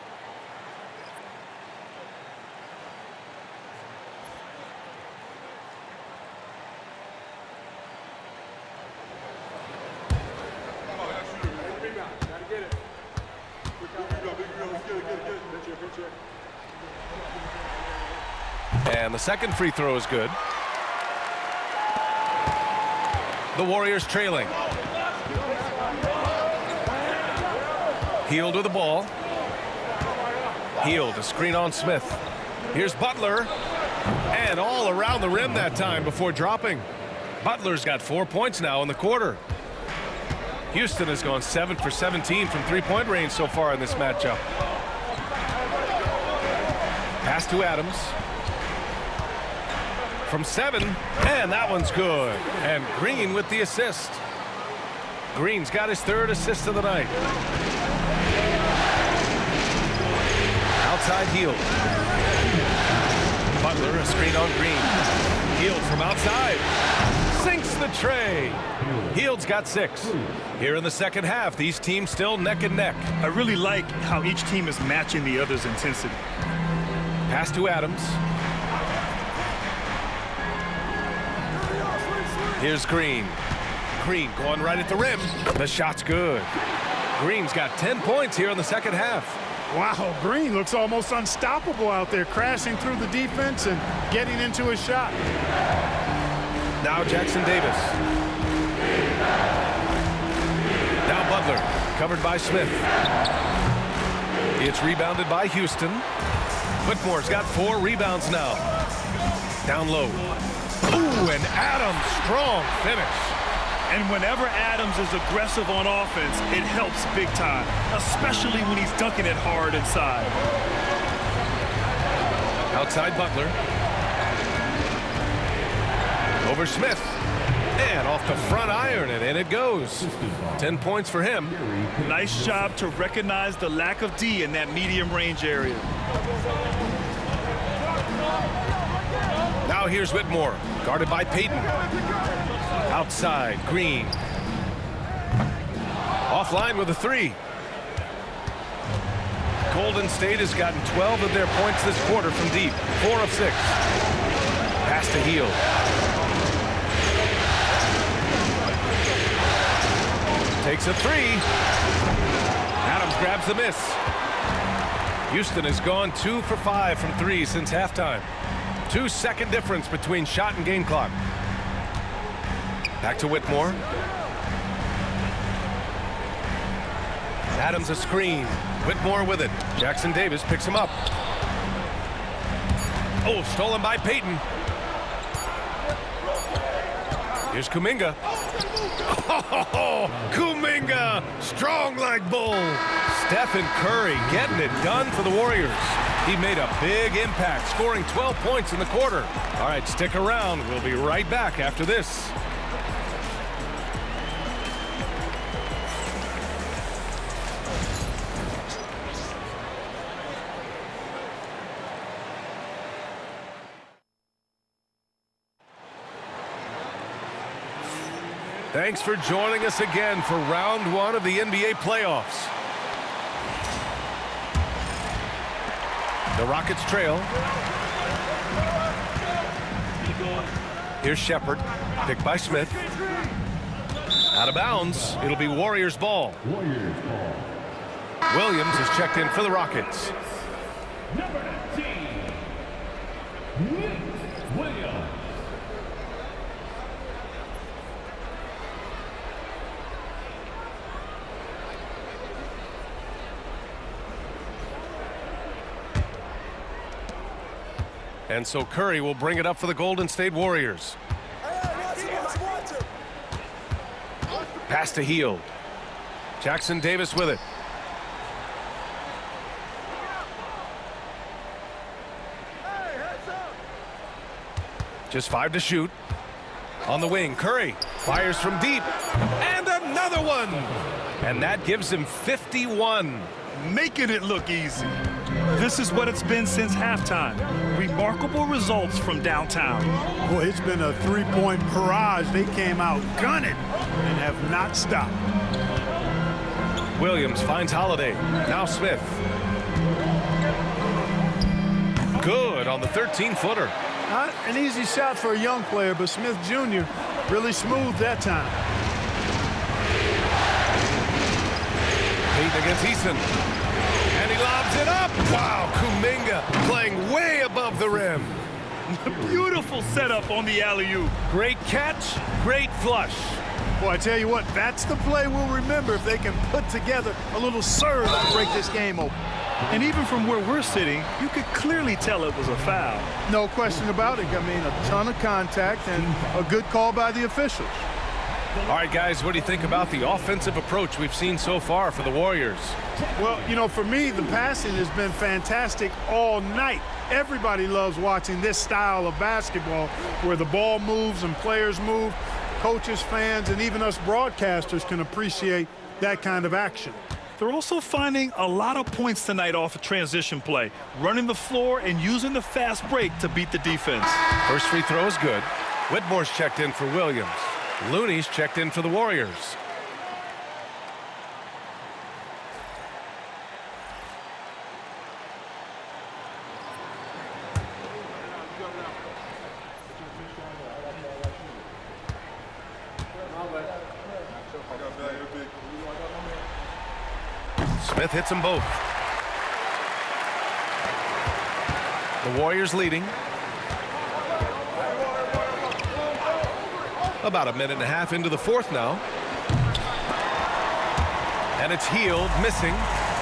And the second free throw is good. The Warriors trailing. Hield with the ball. Hield, a screen on Smith. Here's Butler. And all around the rim that time before dropping. Butler's got 4 points now in the quarter. Houston has gone 7 for 17 from three-point range so far in this matchup. Pass to Adams. From 7, and that one's good. And Green with the assist. Green's got his third assist of the night. Outside Hield. Butler, a screen on Green. Hield from outside. Sinks the tray. Hield's got 6. Here in the second half, these teams still neck and neck. I really like how each team is matching the other's intensity. Pass to Adams. Here's Green. Green going right at the rim. The shot's good. Green's got 10 points here in the second half. Wow, Green looks almost unstoppable out there, crashing through the defense and getting into a shot. Now Jackson Davis. Now Butler, covered by Smith. It's rebounded by Houston. Whitmore's got 4 rebounds now. Down low. Ooh, and Adams, strong finish. And whenever Adams is aggressive on offense, it helps big time, especially when he's dunking it hard inside. Outside Butler. Over Smith. And off the front iron, and in it goes. 10 points for him. Nice job to recognize the lack of D in that medium range area. Now here's Whitmore, guarded by Payton. Outside, Green. Offline with a 3. Golden State has gotten 12 of their points this quarter from deep. 4 of 6. Pass to Hield. Takes a 3. Adams grabs the miss. Houston has gone 2 for 5 from 3 since halftime. 2-second difference between shot and game clock. Back to Whitmore. Adams a screen. Whitmore with it. Jackson Davis picks him up. Oh, stolen by Payton. Here's Kuminga. Oh, Kuminga, strong like bull. Stephen Curry getting it done for the Warriors. He made a big impact, scoring 12 points in the quarter. All right, stick around. We'll be right back after this. Thanks for joining us again for round 1 of the NBA playoffs. The Rockets trail. Here's Shepherd, picked by Smith. Out of bounds, it'll be Warriors ball. Williams is checked in for the Rockets. Number 19, Williams. And so Curry will bring it up for the Golden State Warriors. Pass to Hield. Jackson Davis with it. Just 5 to shoot. On the wing, Curry fires from deep. And another one! And that gives him 51. Making it look easy. This is what it's been since halftime. Remarkable results from downtown. Boy, it's been a three-point barrage. They came out gunning and have not stopped. Williams finds Holiday. Now Smith. Good on the 13-footer. Not an easy shot for a young player, but Smith Jr. really smooth that time. Payton against Eason. And he lobs it up. Wow, Kuminga playing way above the rim. Beautiful setup on the alley-oop. Great catch, great flush. Boy, I tell you what, that's the play we'll remember if they can put together a little serve to break this game open. And even from where we're sitting, you could clearly tell it was a foul. No question about it. I mean, a ton of contact and a good call by the officials. All right, guys, what do you think about the offensive approach we've seen so far for the Warriors? Well, you know, for me, the passing has been fantastic all night. Everybody loves watching this style of basketball where the ball moves and players move. Coaches, fans, and even us broadcasters can appreciate that kind of action. They're also finding a lot of points tonight off of transition play, running the floor and using the fast break to beat the defense. First free throw is good. Whitmore's checked in for Williams. Looney's checked in for the Warriors. Smith hits them both. The Warriors leading. About a minute and a half into the fourth now. And it's Hield missing.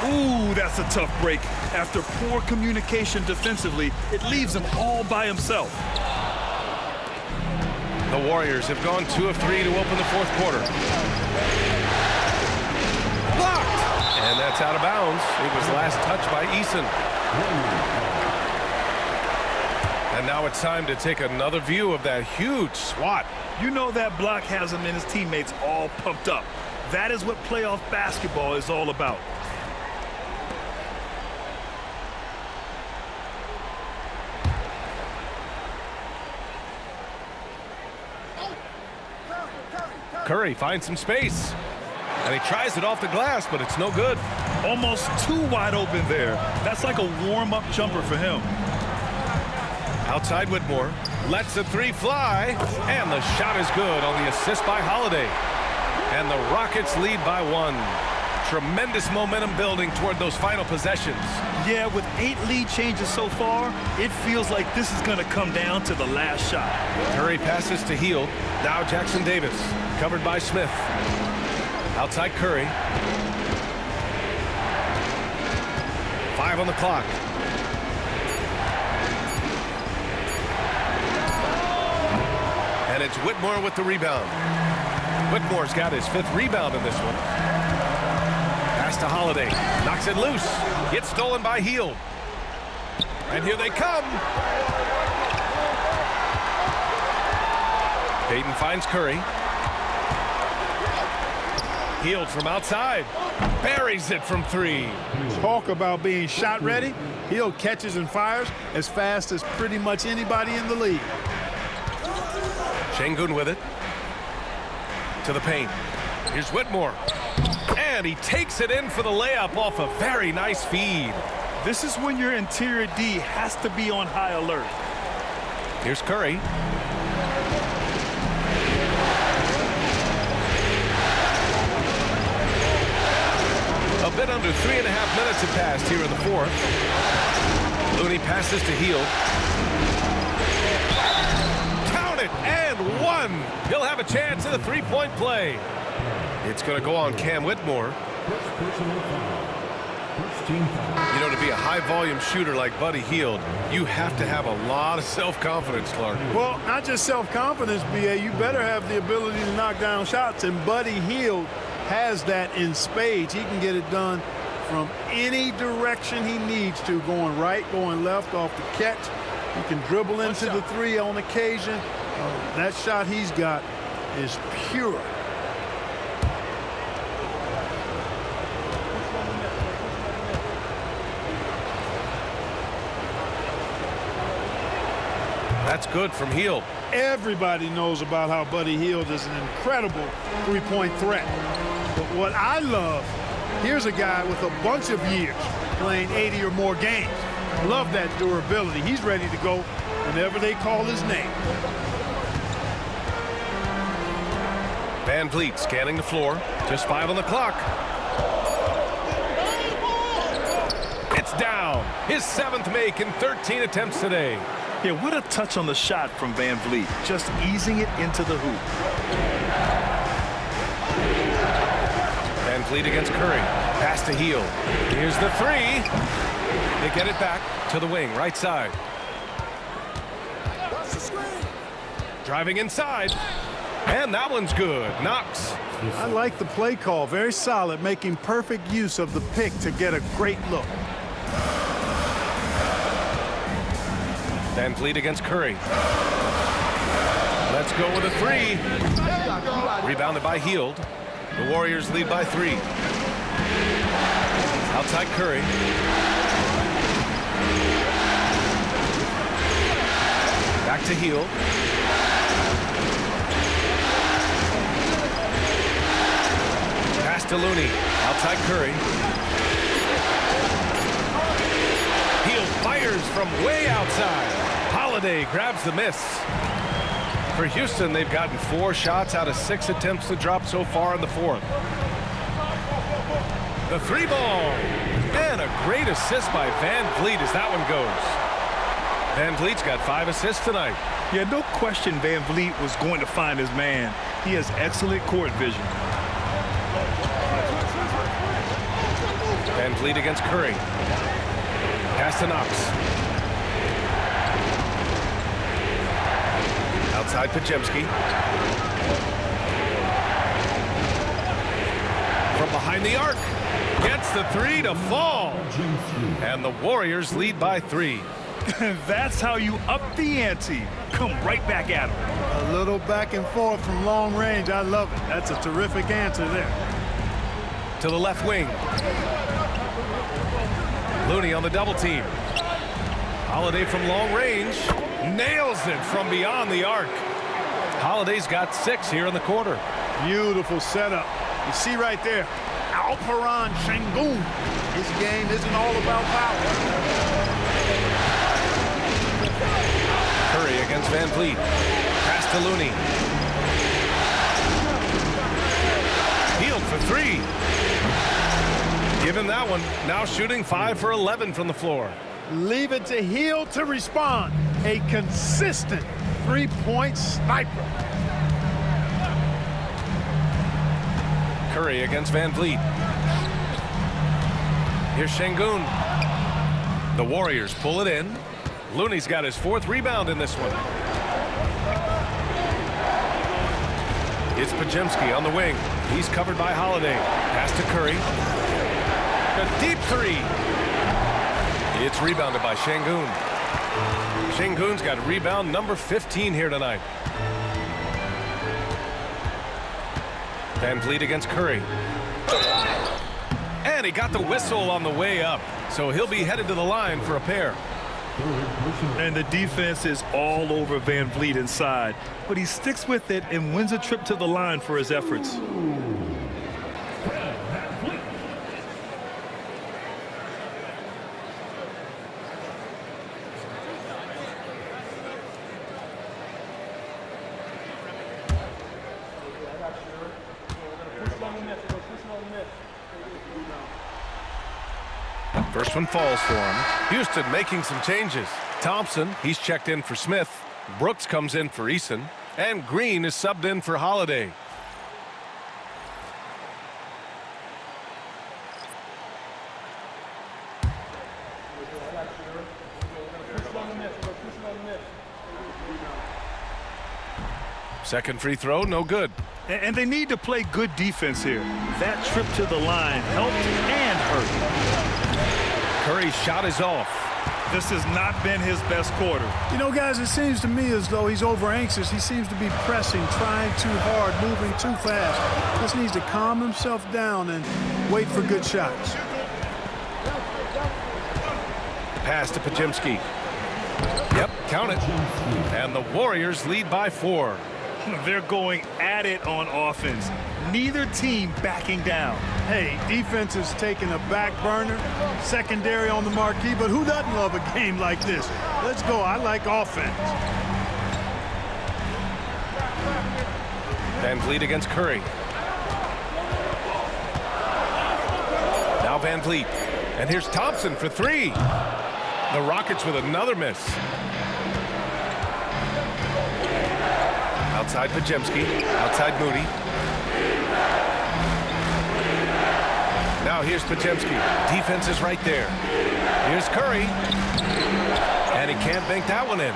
Ooh, that's a tough break. After poor communication defensively, it leaves him all by himself. The Warriors have gone 2 of 3 to open the fourth quarter. Blocked! And that's out of bounds. It was last touched by Eason. And now it's time to take another view of that huge swat. You know that block has him and his teammates all pumped up. That is what playoff basketball is all about. Curry finds some space. And he tries it off the glass, but it's no good. Almost too wide open there. That's like a warm-up jumper for him. Outside Whitmore, lets the three fly, and the shot is good on the assist by Holiday. And the Rockets lead by 1. Tremendous momentum building toward those final possessions. Yeah, with 8 lead changes so far, it feels like this is going to come down to the last shot. Curry passes to Hield. Now Jackson Davis, covered by Smith. Outside Curry. 5 on the clock. And it's Whitmore with the rebound. Whitmore's got his 5th rebound in this one. Pass to Holiday. Knocks it loose. Gets stolen by Hield. And here they come. Payton finds Curry. Hield from outside. Buries it from 3. Talk about being shot ready. Hield catches and fires as fast as pretty much anybody in the league. Şengün with it. To the paint. Here's Whitmore. And he takes it in for the layup off a very nice feed. This is when your interior D has to be on high alert. Here's Curry. A bit under 3.5 minutes have passed here in the fourth. Looney passes to Hield. Count it, and 1. He'll have a chance at a 3-point play. It's going to go on Cam Whitmore. You know, to be a high-volume shooter like Buddy Hield, you have to have a lot of self-confidence, Clark. Well, not just self-confidence, B.A. You better have the ability to knock down shots, and Buddy Hield has that in spades. He can get it done from any direction he needs to, going right, going left off the catch. He can dribble into the three on occasion. That shot he's got is pure. That's good from Hield. Everybody knows about how Buddy Hield is an incredible three-point threat. But what I love, here's a guy with a bunch of years playing 80 or more games. Love that durability. He's ready to go whenever they call his name. Van Vliet scanning the floor. Just 5 on the clock. It's down. His 7th make in 13 attempts today. Yeah, what a touch on the shot from Van Vliet. Just easing it into the hoop. Van Vliet against Curry. Pass to Hield. Here's the three. They get it back to the wing, right side. Driving inside. And that one's good. Knox. I like the play call. Very solid, making perfect use of the pick to get a great look. Van Vliet against Curry. Let's go with a three. Rebounded by Hield. The Warriors lead by 3. Outside Curry. Back to Hield. Pass to Looney. Outside Curry. Hield fires from way outside. Holiday grabs the miss. For Houston, they've gotten 4 shots out of 6 attempts to drop so far in the 4th. The 3 ball. And a great assist by Van Vliet as that one goes. Van Vliet's got 5 assists tonight. Yeah, no question Van Vliet was going to find his man. He has excellent court vision. Van Vliet against Curry. Pass to Knox. Outside Podziemski. From behind the arc. Gets the 3 to fall. And the Warriors lead by 3. That's how you up the ante. Come right back at him. A little back and forth from long range. I love it. That's a terrific answer there. To the left wing. Looney on the double team. Holiday from long range. Nails it from beyond the arc. Holiday's got 6 here in the quarter. Beautiful setup. You see right there, Alperen Sengun. His game isn't all about power. Curry against Van Vliet. Pass to Looney. Hield for 3. Give him that one. Now shooting 5 for 11 from the floor. Leave it to Hield to respond. A consistent three-point sniper. Curry against Van Vliet. Here's Sengun. The Warriors pull it in. Looney's got his 4th rebound in this one. It's Podziemski on the wing. He's covered by Holiday. Pass to Curry. A deep 3. It's rebounded by Sengun. Sengun's got rebound number 15 here tonight. Van Vliet against Curry. And he got the whistle on the way up. So he'll be headed to the line for a pair. And the defense is all over Van Vliet inside. But he sticks with it and wins a trip to the line for his efforts. First one falls for him. Houston making some changes. Thompson, he's checked in for Smith. Brooks comes in for Eason. And Green is subbed in for Holiday. Second free throw, no good. And they need to play good defense here. That trip to the line helped and hurt. Curry's shot is off. This has not been his best quarter. You know, guys, it seems to me as though he's over anxious. He seems to be pressing, trying too hard, moving too fast. Just needs to calm himself down and wait for good shots. Pass to Podziemski. Yep, count it. And the Warriors lead by 4. They're going at it on offense. Neither team backing down. Hey, defense is taking a back burner, secondary on the marquee, but who doesn't love a game like this? Let's go. I like offense. Van Vliet against Curry. Now Van Vliet. And here's Thompson for 3. The Rockets with another miss. Outside Podziemski, outside Moody. Now here's Podziemski. Defense is right there. Here's Curry. And he can't bank that one in.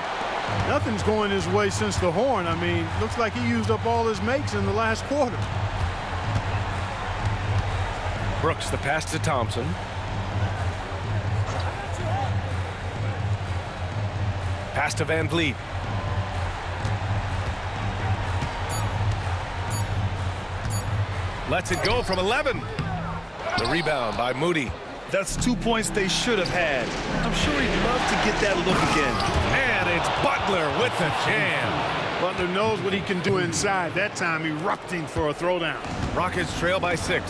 Nothing's going his way since the horn. I mean, looks like he used up all his makes in the last quarter. Brooks, the pass to Thompson. Pass to Van Vliet. Lets it go from 11. The rebound by Moody. That's 2 points they should have had. I'm sure he'd love to get that look again. And it's Butler with the jam. Butler knows what he can do inside. That time erupting for a throwdown. Rockets trail by 6.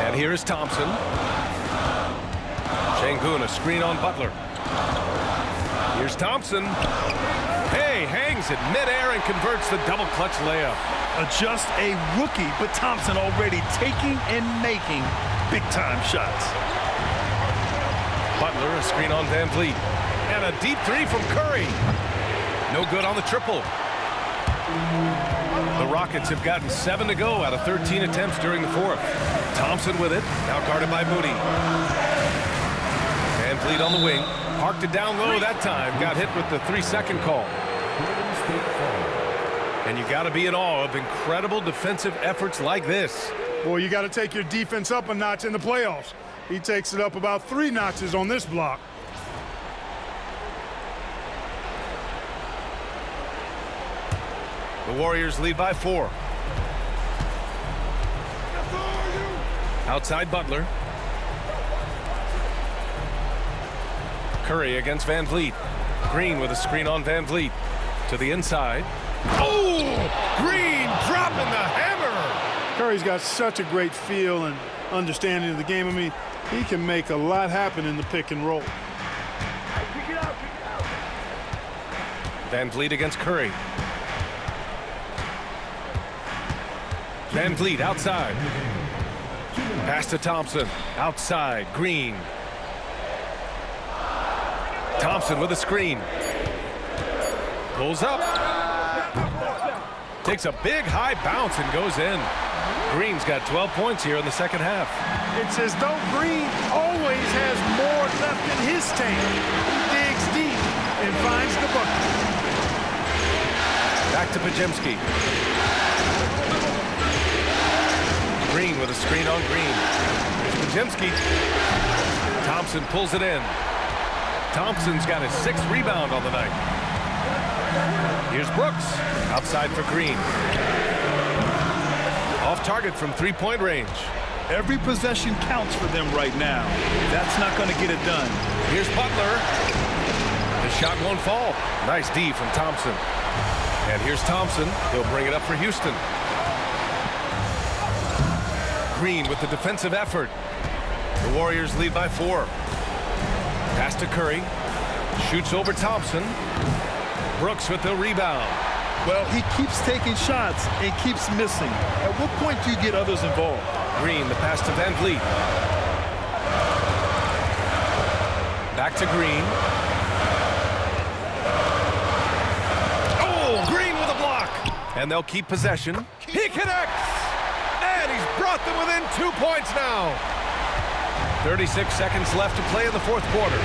And here is Thompson. Şengün, a screen on Butler. Here's Thompson. Hey, hangs it midair and converts the double clutch layup. Just a rookie, but Thompson already taking and making big-time shots. Butler, a screen on Van Vliet. And a deep 3 from Curry. No good on the triple. The Rockets have gotten 7 to go out of 13 attempts during the 4th. Thompson with it, now guarded by Moody. Van Vliet on the wing. Parked it down low that time. Got hit with the 3-second call. And you got to be in awe of incredible defensive efforts like this. Boy, you got to take your defense up a notch in the playoffs. He takes it up about 3 notches on this block. The Warriors lead by 4. Outside Butler. Curry against Van Vliet. Green with a screen on Van Vliet. To the inside. Oh! Green dropping the hammer! Curry's got such a great feel and understanding of the game. I mean, he can make a lot happen in the pick and roll. Van Vliet against Curry. Van Vliet outside. Pass to Thompson. Outside. Green. Thompson with a screen. Pulls up. Takes a big high bounce and goes in. Green's got 12 points here in the second half. It's as though Green always has more left in his tank. He digs deep and finds the bucket. Back to Podziemski. Green with a screen on Green. Here's Podziemski. Thompson pulls it in. Thompson's got his 6th rebound on the night. Here's Brooks. Outside for Green. Off target from 3-point range. Every possession counts for them right now. That's not going to get it done. Here's Butler. The shot won't fall. Nice D from Thompson. And here's Thompson. He'll bring it up for Houston. Green with the defensive effort. The Warriors lead by 4. Pass to Curry. Shoots over Thompson. Brooks with the rebound. Well, he keeps taking shots and keeps missing. At what point do you get others involved? Green, the pass to Van Vliet. Back to Green. Oh, Green with a block. And they'll keep possession. He connects. And he's brought them within 2 points now. 36 seconds left to play in the 4th quarter.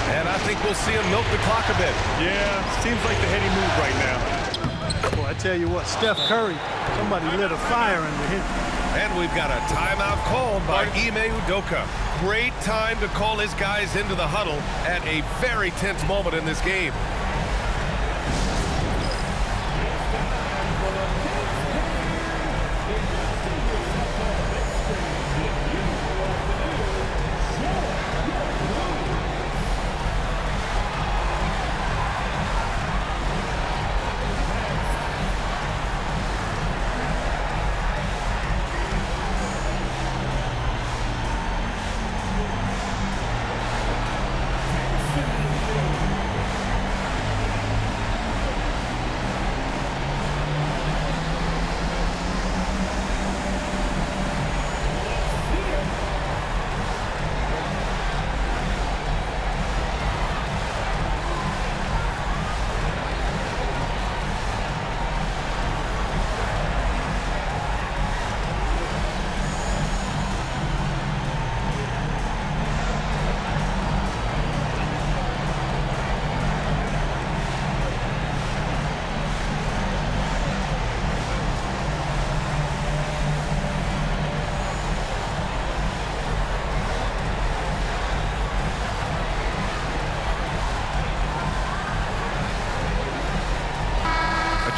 And I think we'll see him milk the clock a bit. Yeah, seems like the heady move right now. Well, I tell you what, Steph Curry, somebody lit a fire under him. And we've got a timeout called by Ime Udoka. Great time to call his guys into the huddle at a very tense moment in this game.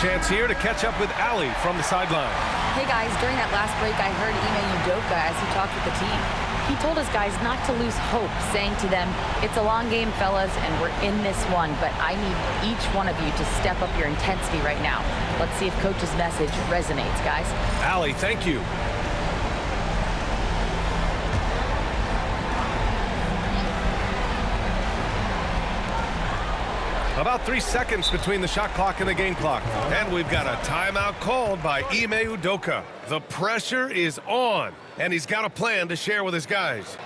Chance here to catch up with Ali from the sideline. Hey guys, during that last break, I heard Ime Udoka as he talked with the team. He told his guys not to lose hope, saying to them, "It's a long game, fellas, and we're in this one, but I need each one of you to step up your intensity right now." Let's see if Coach's message resonates, guys. Ali, thank you. About 3 seconds between the shot clock and the game clock. And we've got a timeout called by Ime Udoka. The pressure is on, and he's got a plan to share with his guys.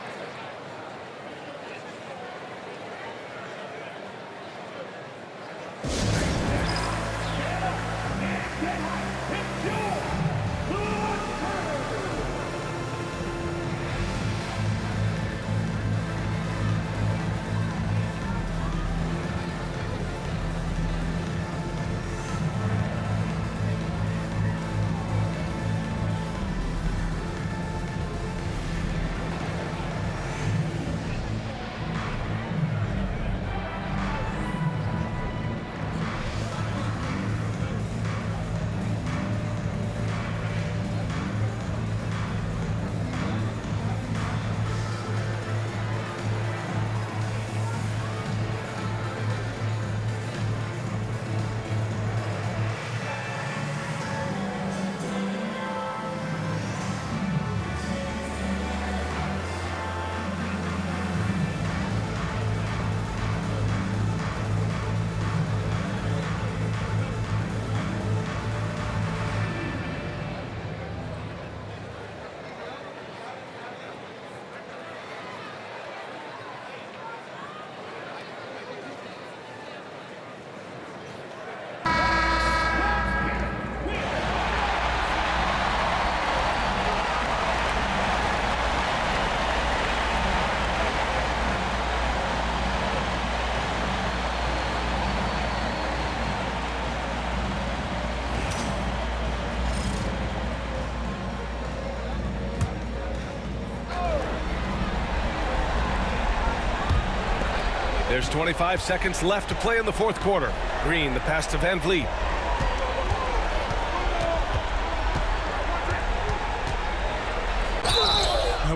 There's 25 seconds left to play in the fourth quarter. Green, the pass to Van Vliet.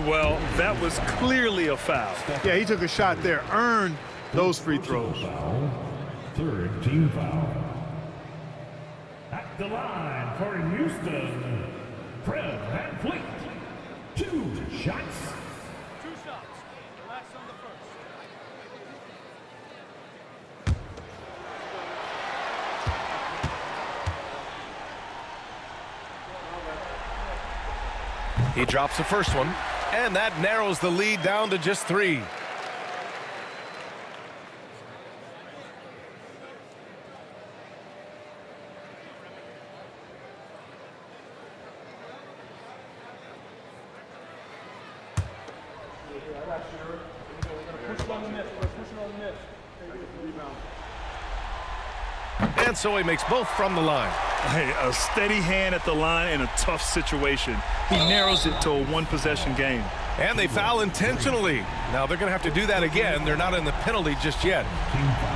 Well, that was clearly a foul. Yeah, he took a shot there, earned those free throws. Third team foul. At the line for Houston, Fred Van Vliet. 2 shots. 2 shots. Relax on the first. He drops the first one, and that narrows the lead down to just 3. Push it on the net. Push it on the net. Rebound. And so he makes both from the line. Hey, a steady hand at the line in a tough situation. He narrows it to a one-possession game. And they foul intentionally. Now they're going to have to do that again. They're not in the penalty just yet.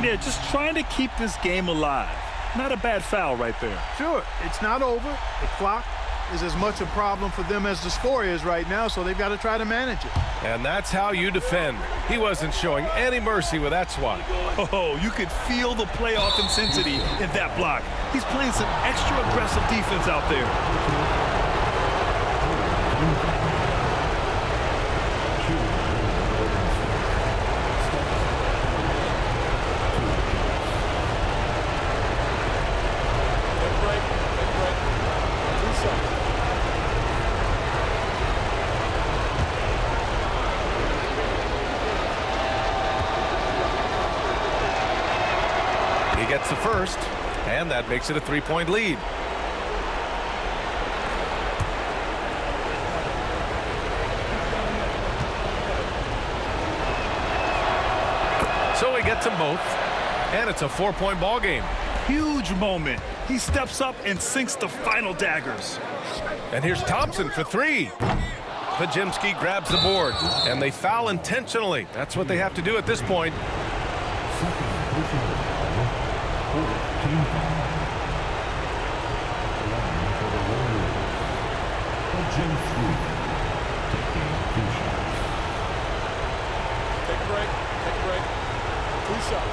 Yeah, just trying to keep this game alive. Not a bad foul right there. Sure, it's not over. The clock is as much a problem for them as the score is right now, so they've got to try to manage it. And that's how you defend. He wasn't showing any mercy with that swat. Oh, you could feel the playoff intensity in that block. He's playing some extra aggressive defense out there. He gets the first, and that makes it a 3-point lead. So he gets them both, and it's a 4-point ball game. Huge moment. He steps up and sinks the final daggers. And here's Thompson for three. Podziemski grabs the board, and they foul intentionally. That's what they have to do at this point. Take a break. Take a break. 2 shots.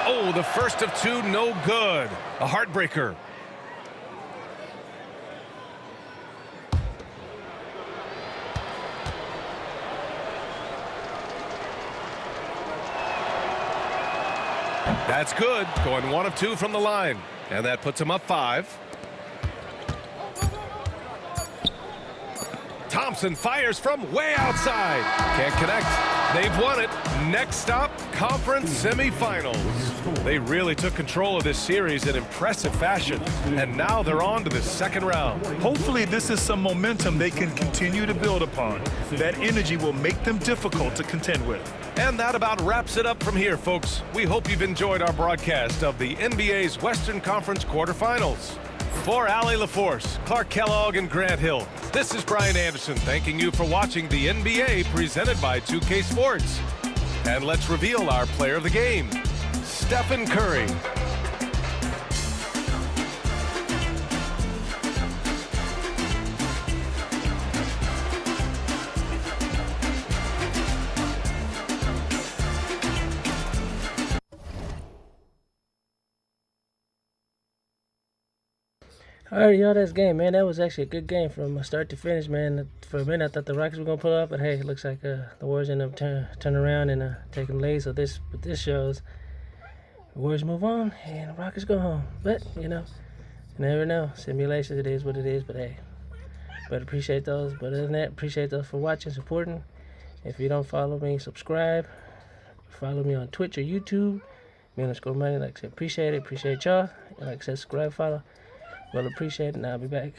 Oh, the first of two, no good. A heartbreaker. That's good. Going 1 of 2 from the line. And that puts him up 5. Thompson fires from way outside. Can't connect. They've won it. Next stop, conference semifinals. They really took control of this series in impressive fashion. And now they're on to the second round. Hopefully this is some momentum they can continue to build upon. That energy will make them difficult to contend with. And that about wraps it up from here, folks. We hope you've enjoyed our broadcast of the NBA's Western Conference quarterfinals. For Allie LaForce, Clark Kellogg, and Grant Hill, this is Brian Anderson thanking you for watching the NBA presented by 2K Sports. And let's reveal our player of the game, Stephen Curry. All right, y'all, that's game, man. That was actually a good game from start to finish, man. For a minute, I thought the Rockets were going to pull up, but hey, it looks like the Warriors end up turning around and taking the lead. So this shows the Warriors move on and the Rockets go home. But, you know, you never know. Simulations, it is what it is, but hey. But appreciate those. But other than that, appreciate those for watching, supporting. If you don't follow me, subscribe. Follow me on Twitch or YouTube. Me_money, like I said, appreciate it. Appreciate y'all. And like I said, subscribe, follow. Well, appreciate it, and I'll be back.